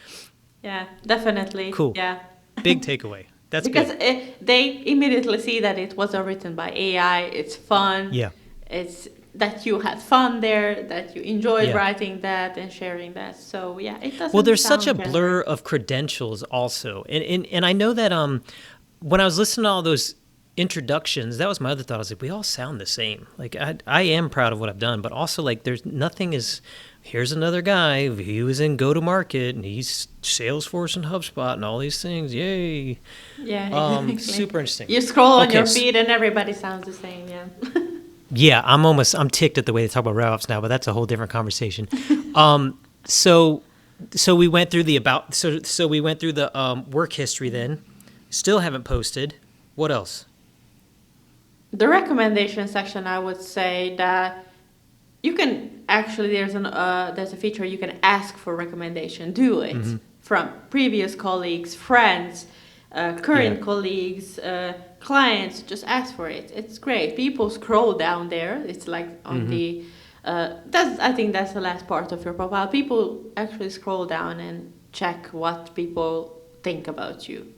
Yeah, definitely. Cool. Yeah. Big takeaway. That's because good. they immediately see that it wasn't written by AI. It's fun. Yeah. It's that you had fun there, that you enjoyed Yeah. writing that and sharing that. So yeah, it doesn't. Well, there's such a sound blur generic. of credentials also. And I know that when I was listening to all those introductions, that was my other thought. I was like, we all sound the same. Like I am proud of what I've done, but also like there's nothing is here's another guy. He was in go-to-market and he's Salesforce and HubSpot and all these things. Yay. Yeah, exactly. Super interesting. You scroll on Okay, your feed and everybody sounds the same. Yeah. Yeah, I'm ticked at the way they talk about RevOps now, but that's a whole different conversation. So we went through so we went through the work history then. Still haven't posted. What else? The recommendation section, I would say that you can actually there's a feature you can ask for recommendation. Do it from previous colleagues, friends, current colleagues, clients. Just ask for it. It's great. People scroll down there. It's like on the I think that's the last part of your profile. People actually scroll down and check what people think about you.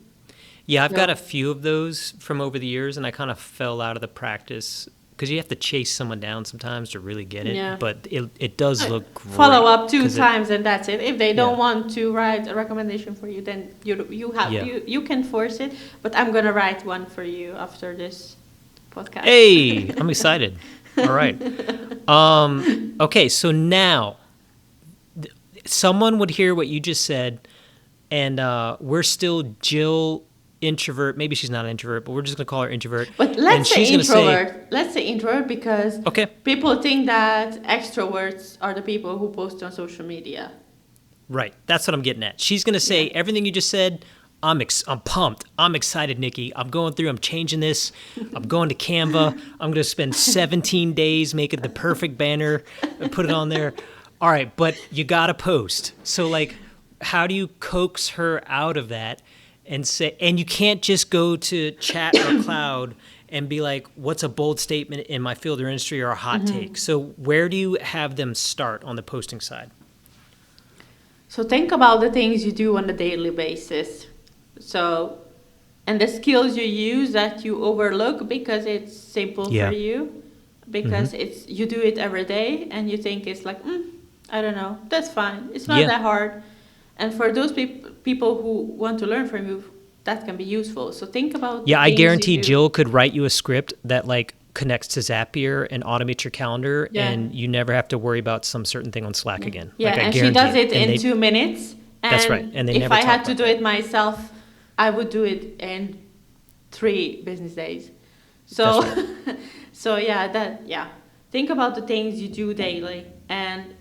Yeah, I've got a few of those from over the years, and I kind of fell out of the practice because you have to chase someone down sometimes to really get it. Yeah. But it does look great. Follow up 2 times and that's it. If they don't want to write a recommendation for you, then you can force it. But I'm gonna write one for you after this podcast. Hey, I'm excited. All right. Okay, so now someone would hear what you just said, and we're still Jill introvert. Maybe she's not an introvert, but we're just gonna call her introvert. But let's say gonna introvert. Let's say introvert because Okay. people think that extroverts are the people who post on social media. Right. That's what I'm getting at. She's gonna say everything you just said. I'm pumped. I'm excited, Nikki. I'm going through. I'm changing this. I'm going to Canva. I'm gonna spend 17 days making the perfect banner and put it on there. All right, but you gotta post. So like, how do you coax her out of that? And you can't just go to chat or cloud and be like, what's a bold statement in my field or industry or a hot take? So where do you have them start on the posting side? So think about the things you do on a daily basis. So, and the skills you use that you overlook because it's simple for you, because you do it every day and you think it's like, I don't know, that's fine. It's not that hard. And for those people who want to learn from you, that can be useful. So think about Yeah, I guarantee Jill could write you a script that like connects to Zapier and automates your calendar, and you never have to worry about some certain thing on Slack again. Yeah, like, and she does it in 2 minutes. And that's right. And they if never I talk had to about do it myself, I would do it in 3 business days. So, think about the things you do daily and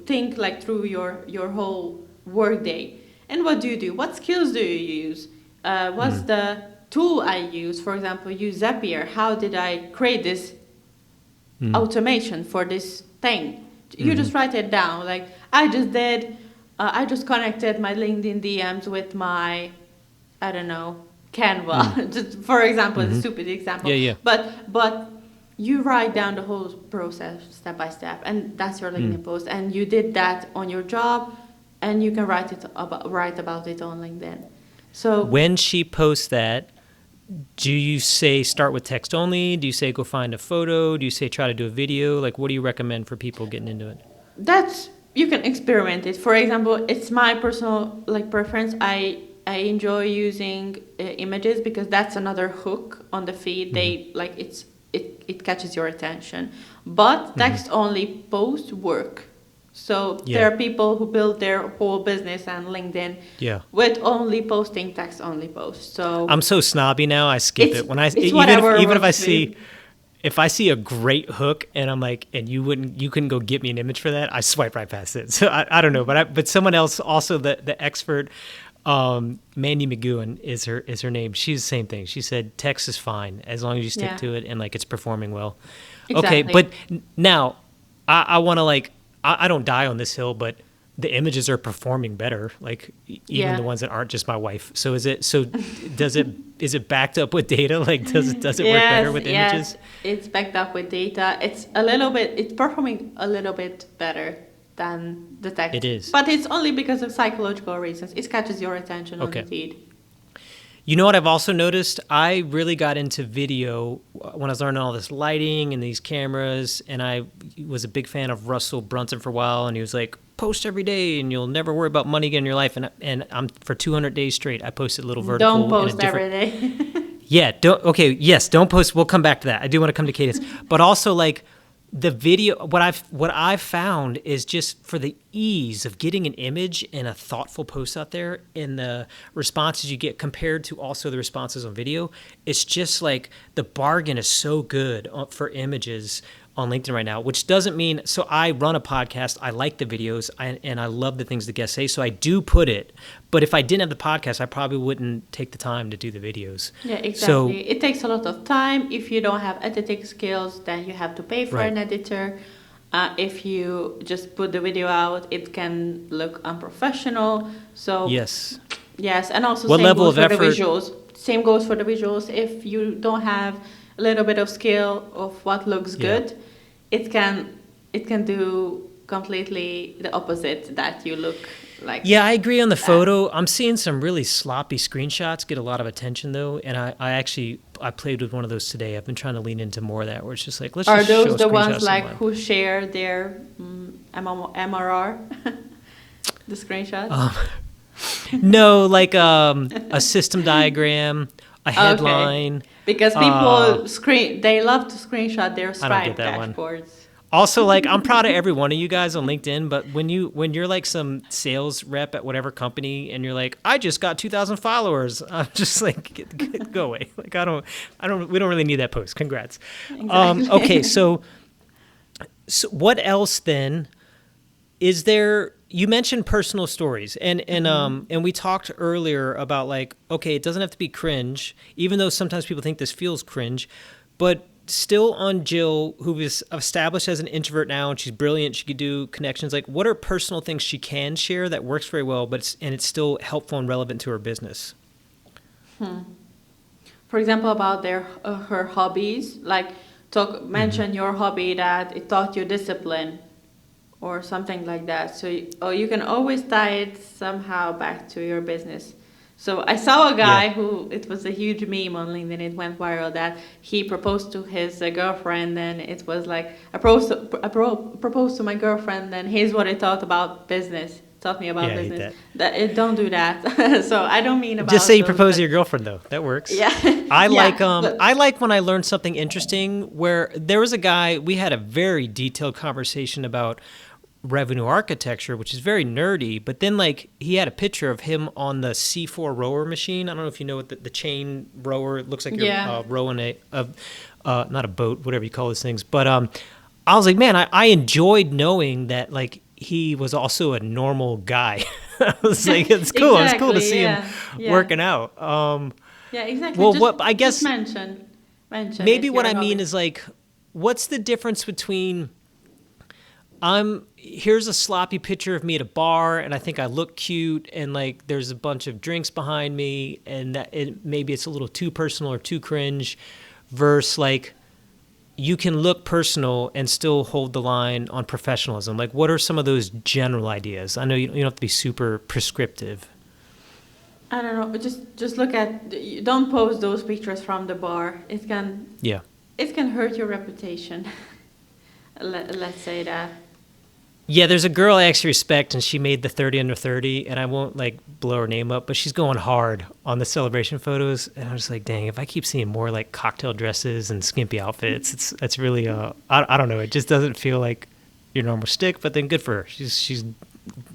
think like through your whole work day. And what do you do? What skills do you use? What's the tool I use? For example, use Zapier. How did I create this automation for this thing? You just write it down. Like I just connected my LinkedIn DMs with my, I don't know, Canva. Just for example, a stupid example. Yeah. But you write down the whole process step by step, and that's your LinkedIn post. And you did that on your job. And you can write about it on LinkedIn. So when she posts that, do you say start with text only? Do you say go find a photo? Do you say try to do a video? Like, what do you recommend for people getting into it? You can experiment it. For example, it's my personal preference. I enjoy using images because that's another hook on the feed. They it catches your attention. But text only posts work. So there are people who build their whole business on LinkedIn with only posting text only posts. So I'm so snobby now. I skip it when if I see a great hook and I'm like, and you couldn't go get me an image for that, I swipe right past it. So I don't know, but someone else also the expert, Mandy McGowan is her name. She's the same thing. She said text is fine as long as you stick to it and like it's performing well. Exactly. Okay, but now I want to I don't die on this hill, but the images are performing better, like even Yeah. the ones that aren't just my wife. So is it backed up with data? Like does it work better with images? Yes, it's backed up with data. It's performing a little bit better than the text. It is. But it's only because of psychological reasons. It catches your attention on the feed. You know what I've also noticed? I really got into video when I was learning all this lighting and these cameras, and I was a big fan of Russell Brunson for a while, and he was like, post every day and you'll never worry about money again in your life. And I'm for 200 days straight, I posted a little vertical. Don't post every day. Yeah, don't post. We'll come back to that. I do want to come to Cadence. But also like the video, what I've found is just for the ease of getting an image and a thoughtful post out there and the responses you get compared to also the responses on video, it's just like the bargain is so good for images on LinkedIn right now, which doesn't mean, so I run a podcast, I like the videos, and I love the things the guests say, so I do put it, but if I didn't have the podcast, I probably wouldn't take the time to do the videos. Yeah, exactly. So, it takes a lot of time. If you don't have editing skills, then you have to pay for an editor. If you just put the video out, it can look unprofessional. So yes, and also what same level goes of for effort? the visuals. Same goes for the visuals. If you don't have a little bit of skill of what looks good, it can do completely the opposite, that you look like. Yeah, I agree on the photo. I'm seeing some really sloppy screenshots get a lot of attention though, and I played with one of those today. I've been trying to lean into more of that, where it's just like, let's just show Are those the ones like online. who share their MRR, the screenshot? No, like a system diagram, a headline. Okay. Because people they love to screenshot their Stripe dashboards. Also, like, I'm proud of every one of you guys on LinkedIn, but when you're like some sales rep at whatever company and you're like, I just got 2,000 followers, I'm just like, go away. Like, we don't really need that post. Congrats. Exactly. Okay, so what else then is there? You mentioned personal stories, and we talked earlier about like, okay, it doesn't have to be cringe, even though sometimes people think this feels cringe, but still on Jill, who is established as an introvert now, and she's brilliant, she could do connections. Like, what are personal things she can share that works very well, but it's still helpful and relevant to her business? For example, about her hobbies, like mention your hobby that it taught you discipline, or something like that. So you can always tie it somehow back to your business. So I saw a guy who, it was a huge meme on LinkedIn, it went viral, that he proposed to his girlfriend, and it was like, I proposed to my girlfriend, and here's what it taught me about business. Don't do that. So I don't mean about... Just say you propose to your girlfriend, though. That works. Yeah. I like when I learn something interesting, where there was a guy, we had a very detailed conversation about revenue architecture, which is very nerdy, but then like he had a picture of him on the C4 rower machine. I don't know if you know what the chain rower, it looks like you're rowing not a boat, whatever you call those things, but I was like, man, I enjoyed knowing that like he was also a normal guy. I was like, it's cool. Exactly, it's cool to see him working out. Yeah, exactly. Well, I guess mention maybe what I mean is like, what's the difference between here's a sloppy picture of me at a bar and I think I look cute and like there's a bunch of drinks behind me and maybe it's a little too personal or too cringe, versus like you can look personal and still hold the line on professionalism. Like, what are some of those general ideas? I know you don't have to be super prescriptive. I don't know, just look at, don't post those pictures from the bar. It can hurt your reputation. Let's say that. Yeah, there's a girl I actually respect, and she made the 30 under 30, and I won't like blow her name up, but she's going hard on the celebration photos, and I was like, dang, if I keep seeing more like cocktail dresses and skimpy outfits, it's really I don't know, it just doesn't feel like your normal stick. But then good for her, she's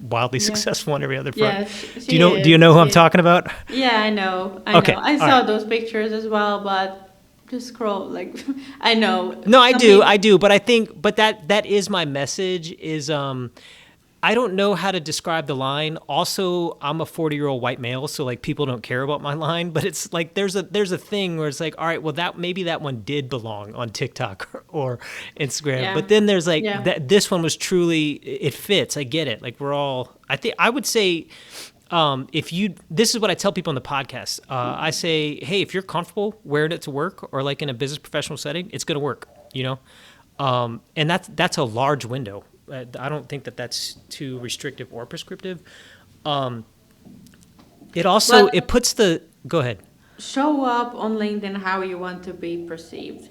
wildly successful on every other front. Yeah, do you know who I'm talking about? Yeah, I know. Okay, I saw those pictures as well, but just scroll, like, I know. No, I do, but I think, but that is my message is, I I don't know how to describe the line. Also, I'm a 40-year-old white male, so like people don't care about my line. But it's like there's a thing where it's like, all right, well maybe that one did belong on TikTok or Instagram. Yeah. But then there's like Yeah. this one was truly, it fits. I get it. Like I would say, this is what I tell people on the podcast. I say, hey, if you're comfortable wearing it to work or like in a business professional setting, it's going to work. And that's a large window. I don't think that's too restrictive or prescriptive. It puts go ahead. Show up on LinkedIn how you want to be perceived.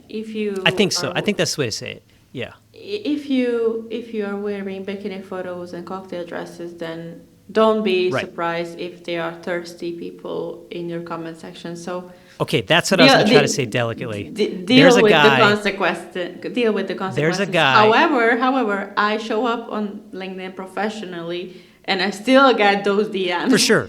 I think so. I think that's the way to say it. Yeah. If you are wearing bikini photos and cocktail dresses, then don't be surprised if there are thirsty people in your comment section. So okay, that's what I was going to try to say delicately. Deal with the consequences. There's a guy. However, I show up on LinkedIn professionally, and I still get those DMs. For sure.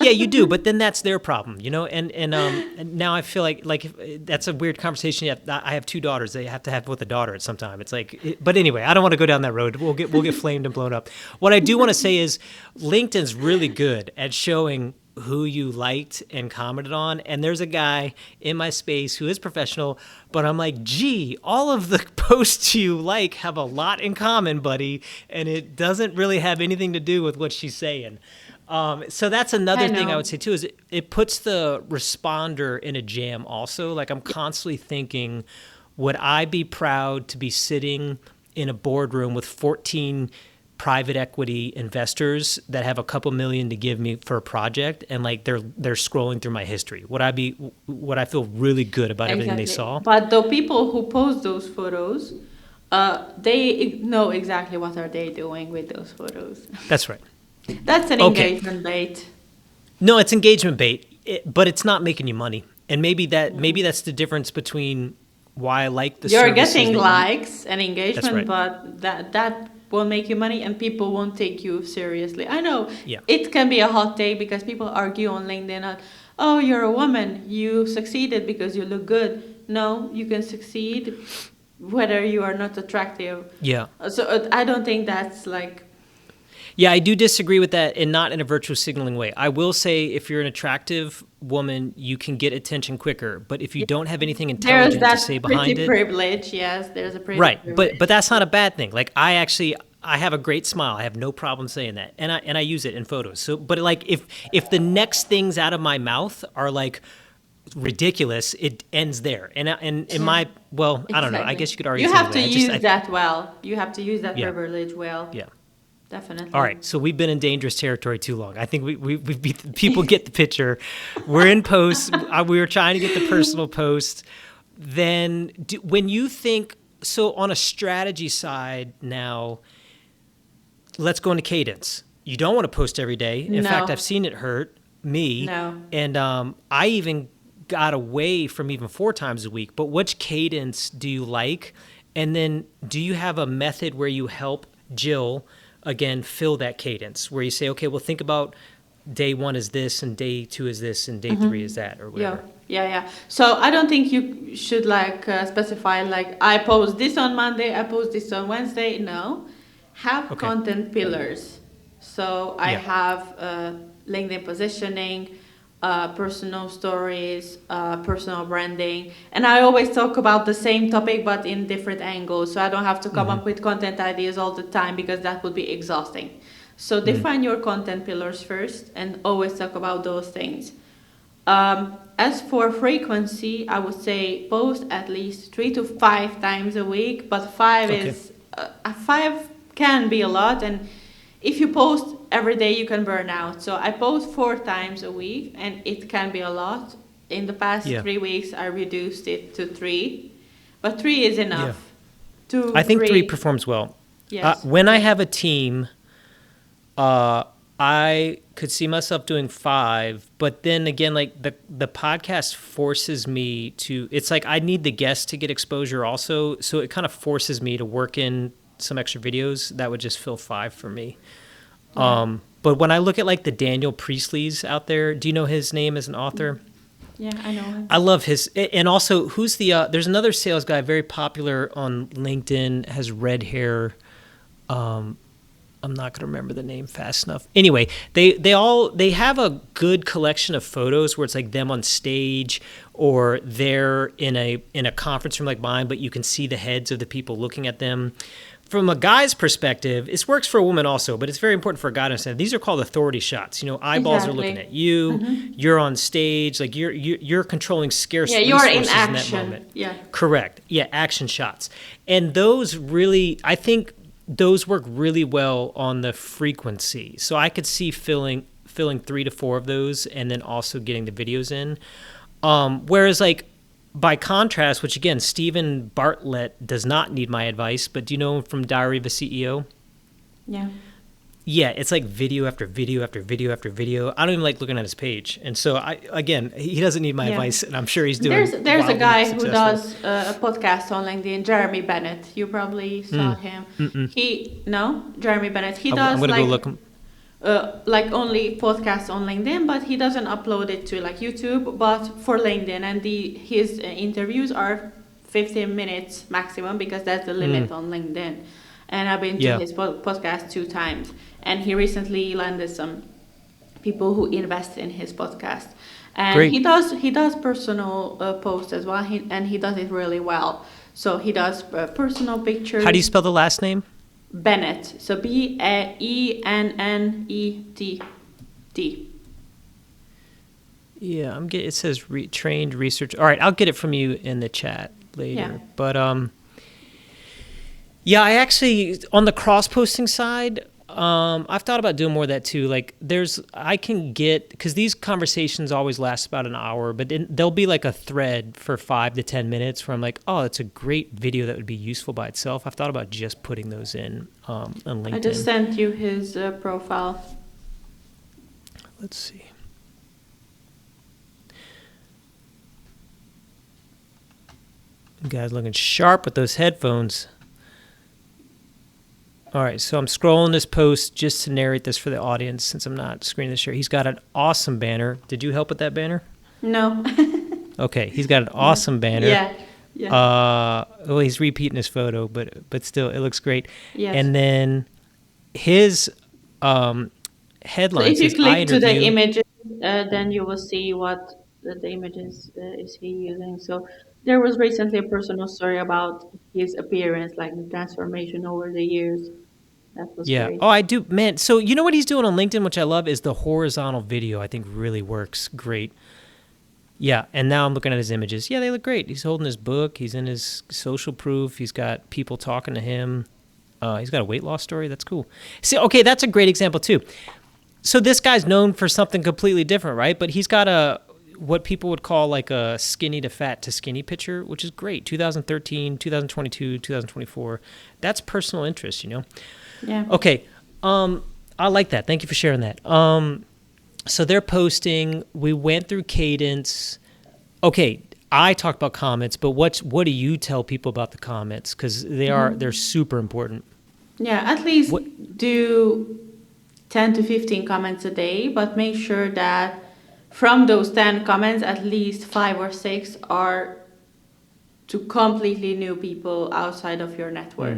Yeah, you do, but then that's their problem, and now I feel like that's a weird conversation. I have 2 daughters; they have to have with a daughter at some time. It's like, but anyway, I don't want to go down that road. We'll get flamed and blown up. What I do want to say is, LinkedIn's really good at showing who you liked and commented on, and there's a guy in my space who is professional, but I'm like, gee, all of the posts you like have a lot in common, buddy, and it doesn't really have anything to do with what she's saying. So that's another thing I would say too, is it puts the responder in a jam also. Like I'm constantly thinking, would I be proud to be sitting in a boardroom with 14 private equity investors that have a couple million to give me for a project, and like they're scrolling through my history? Would I feel really good about everything they saw? But the people who post those photos, they know exactly what are they doing with those photos. That's right. That's an engagement bait. No, it's engagement bait, but it's not making you money. And maybe that's the difference between why I like the services. You're getting likes and engagement, right. but that won't make you money, and people won't take you seriously. I know it can be a hot take because people argue on LinkedIn, oh, you're a woman, you succeeded because you look good. No, you can succeed whether you are not attractive. Yeah. So I don't think that's like... Yeah, I do disagree with that, and not in a virtue signaling way. I will say if you're an attractive woman, you can get attention quicker. But if you don't have anything intelligent to say behind it... There's that privilege, yes. There's a pretty right, privilege. but that's not a bad thing. Like I have a great smile. I have no problem saying that, and I use it in photos. So, but like if the next things out of my mouth are like ridiculous, it ends there. And in my I don't know. I guess you could argue you have to use that well. You have to use that privilege well. Yeah. Definitely. All right, so we've been in dangerous territory too long. I think people get the picture. We're in post. We were trying to get the personal post. Then when you think, so on a strategy side now, let's go into Cadence. You don't want to post every day. In fact, I've seen it hurt me. No. And I even got away from even 4 times a week. But which Cadence do you like? And then do you have a method where you help Jill again fill that cadence, where you say, okay, well, think about day 1 is this and day 2 is this and day 3 is that, or whatever. Yeah. So I don't think you should specify like I post this on Monday, I post this on Wednesday. No, have content pillars. So I have LinkedIn positioning, personal stories, personal branding, and I always talk about the same topic but in different angles, so I don't have to come up with content ideas all the time because that would be exhausting. So define your content pillars first and always talk about those things. As for frequency, I would say post at least 3 to 5 times a week, but 5 can be a lot, and if you post every day, you can burn out. So I post 4 times a week, and it can be a lot. In the past 3 weeks, I reduced it to 3, but 3 is enough. Yeah. I think 3 performs well. Yes. When I have a team, I could see myself doing 5, but then again, like the podcast forces me to. It's like I need the guests to get exposure also, so it kind of forces me to work in some extra videos that would just fill 5 for me. But when I look at like the Daniel Priestley's out there, do you know his name as an author? Yeah, I know him. I love his, and also who's there's another sales guy very popular on LinkedIn, has red hair. I'm not going to remember the name fast enough. Anyway, they have a good collection of photos where it's like them on stage or they're in a conference room like mine, but you can see the heads of the people looking at them. From a guy's perspective, this works for a woman also, but it's very important for a guy to understand. These are called authority shots. Eyeballs are looking at you. You're on stage, like you're controlling scarce you're in resources in that moment. Yeah. Correct. Yeah, action shots. And those really, I think those work really well on the frequency. So I could see filling 3 to 4 of those and then also getting the videos in. Whereas like, by contrast, which again, Stephen Bartlett does not need my advice, but do you know him from Diary of a CEO? Yeah. Yeah, it's like video after video after video after video. I don't even like looking at his page. And so, he doesn't need my advice, and I'm sure he's doing There's a guy successful. who does a podcast on LinkedIn, Jeremy Bennett. You probably saw him. Jeremy Bennett. He does I'm going to go look him. Like only podcasts on LinkedIn, but he doesn't upload it to like YouTube, but for LinkedIn. And his interviews are 15 minutes maximum because that's the limit on LinkedIn. And I've been to his podcast 2 times. And he recently landed some people who invest in his podcast. And Great. he does personal posts as well, and he does it really well. So he does personal pictures. How do you spell the last name? Bennett. So Bennett. Yeah, it says trained research. All right, I'll get it from you in the chat later. Yeah. But I actually, on the cross-posting side, I've thought about doing more of that too. Like because these conversations always last about an hour, but there'll be like a thread for 5 to 10 minutes where I'm like, oh, it's a great video that would be useful by itself. I've thought about just putting those in on LinkedIn. I just sent you his profile. Let's see. You guys looking sharp with those headphones. All right, so I'm scrolling this post just to narrate this for the audience since I'm not screening this share. He's got an awesome banner. Did you help with that banner? No. Okay, he's got an awesome banner. Yeah. Well, he's repeating his photo, but still, it looks great. Yes. And then his headline. So if you says, click to the images, then you will see what the images is he using. So there was recently a personal story about his appearance, like the transformation over the years. That was great. Oh, I do, man. So you know what he's doing on LinkedIn, which I love, is the horizontal video. I think really works great. Yeah, and now I'm looking at his images. Yeah, they look great. He's holding his book. He's in his social proof. He's got people talking to him. He's got a weight loss story. That's cool. See, okay, that's a great example too. So this guy's known for something completely different, right? But he's got what people would call like a skinny to fat to skinny picture, which is great. 2013, 2022, 2024. That's personal interest, Yeah. Okay. I like that. Thank you for sharing that. So they're posting. We went through Cadence. Okay, I talked about comments, but what do you tell people about the comments? Because they're super important. Yeah, at least do 10 to 15 comments a day, but make sure that from those 10 comments, at least 5 or 6 are to completely new people outside of your network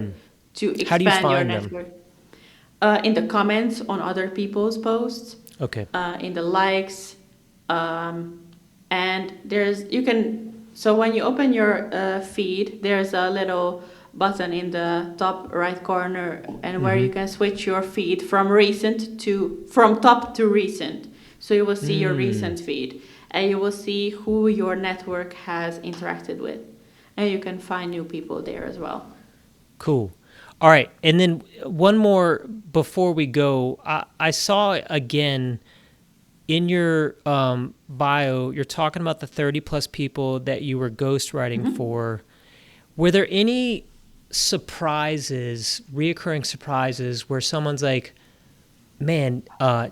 to expand How do you find your them? network. In the comments on other people's posts. Okay. In the likes, and so when you open your feed, there's a little button in the top right corner and where you can switch your feed from top to recent. So you will see your recent feed and you will see who your network has interacted with, and you can find new people there as well. Cool. All right. And then one more before we go. I saw again in your bio, you're talking about the 30 plus people that you were ghostwriting for. Were there any reoccurring surprises where someone's like, man,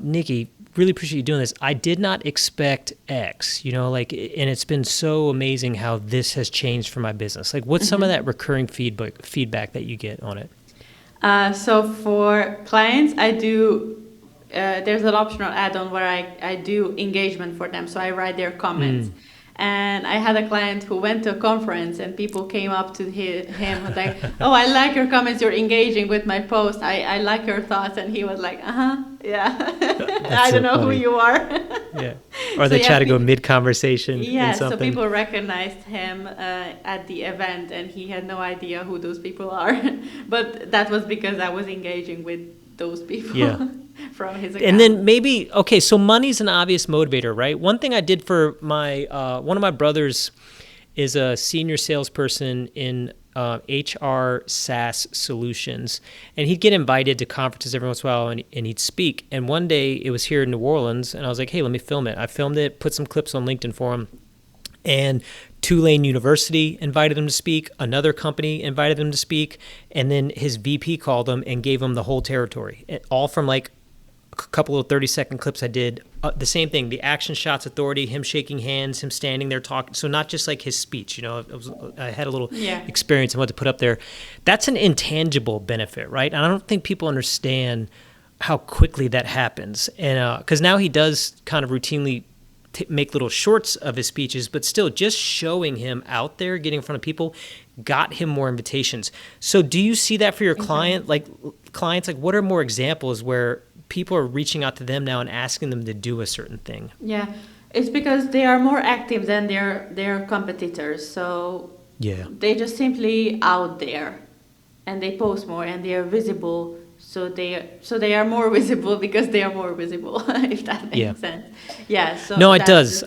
Nikki, really appreciate you doing this. I did not expect X, and it's been so amazing how this has changed for my business. Like, what's some of that recurring feedback that you get on it? So for clients, I do, there's an optional add-on where I do engagement for them. So I write their comments And I had a client who went to a conference and people came up to him like, oh, I like your comments, you're engaging with my post, I like your thoughts. And he was like, yeah. I don't know who you are. Yeah. Or they try to go mid-conversation. Yeah, so people recognized him at the event and he had no idea who those people are. But that was because I was engaging with those people. Yeah. From his account. And then maybe, okay, so money's an obvious motivator, right? One thing I did for my, one of my brothers is a senior salesperson in HR SaaS solutions. And he'd get invited to conferences every once in a while and he'd speak. And one day it was here in New Orleans and I was like, hey, let me film it. I filmed it, put some clips on LinkedIn for him. And Tulane University invited him to speak. Another company invited him to speak. And then his VP called him and gave him the whole territory, all from like a couple of 30-second clips I did. The same thing, the action shots authority, him shaking hands, him standing there talking. So not just like his speech, you know, I had a little experience in what to put up there. That's an intangible benefit, right? And I don't think people understand how quickly that happens. And because now he does kind of routinely make little shorts of his speeches, but still just showing him out there, getting in front of people, got him more invitations. So do you see that for your clients? Like what are more examples where people are reaching out to them now and asking them to do a certain thing? Yeah, it's because they are more active than their competitors. So they just simply out there and they post more and they are visible. So they are more visible because they are more visible, if that makes sense. Yeah. So no, it does.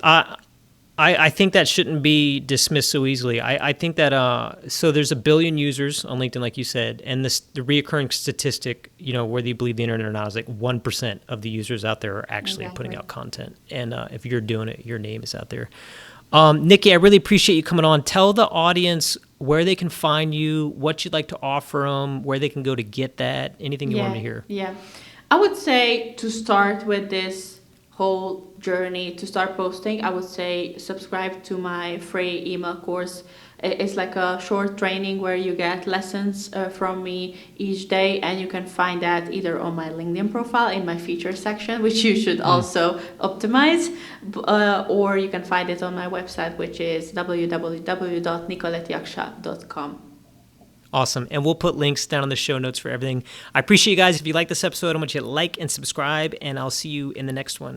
I think that shouldn't be dismissed so easily. I think that so there's 1 billion users on LinkedIn, like you said, and the reoccurring statistic, you know, whether you believe the internet or not, is like 1% of the users out there are actually putting out content. And if you're doing it, your name is out there. Nikki, I really appreciate you coming on. Tell the audience where they can find you, what you'd like to offer them, where they can go to get that, anything you want to hear. Yeah, I would say to start with this whole journey, to start posting, I would say subscribe to my free email course. It's like a short training where you get lessons from me each day, and you can find that either on my LinkedIn profile in my feature section, which you should also optimize, or you can find it on my website, which is www.nikolettjaksa.com. Awesome. And we'll put links down in the show notes for everything. I appreciate you guys. If you like this episode, I want you to like and subscribe, and I'll see you in the next one.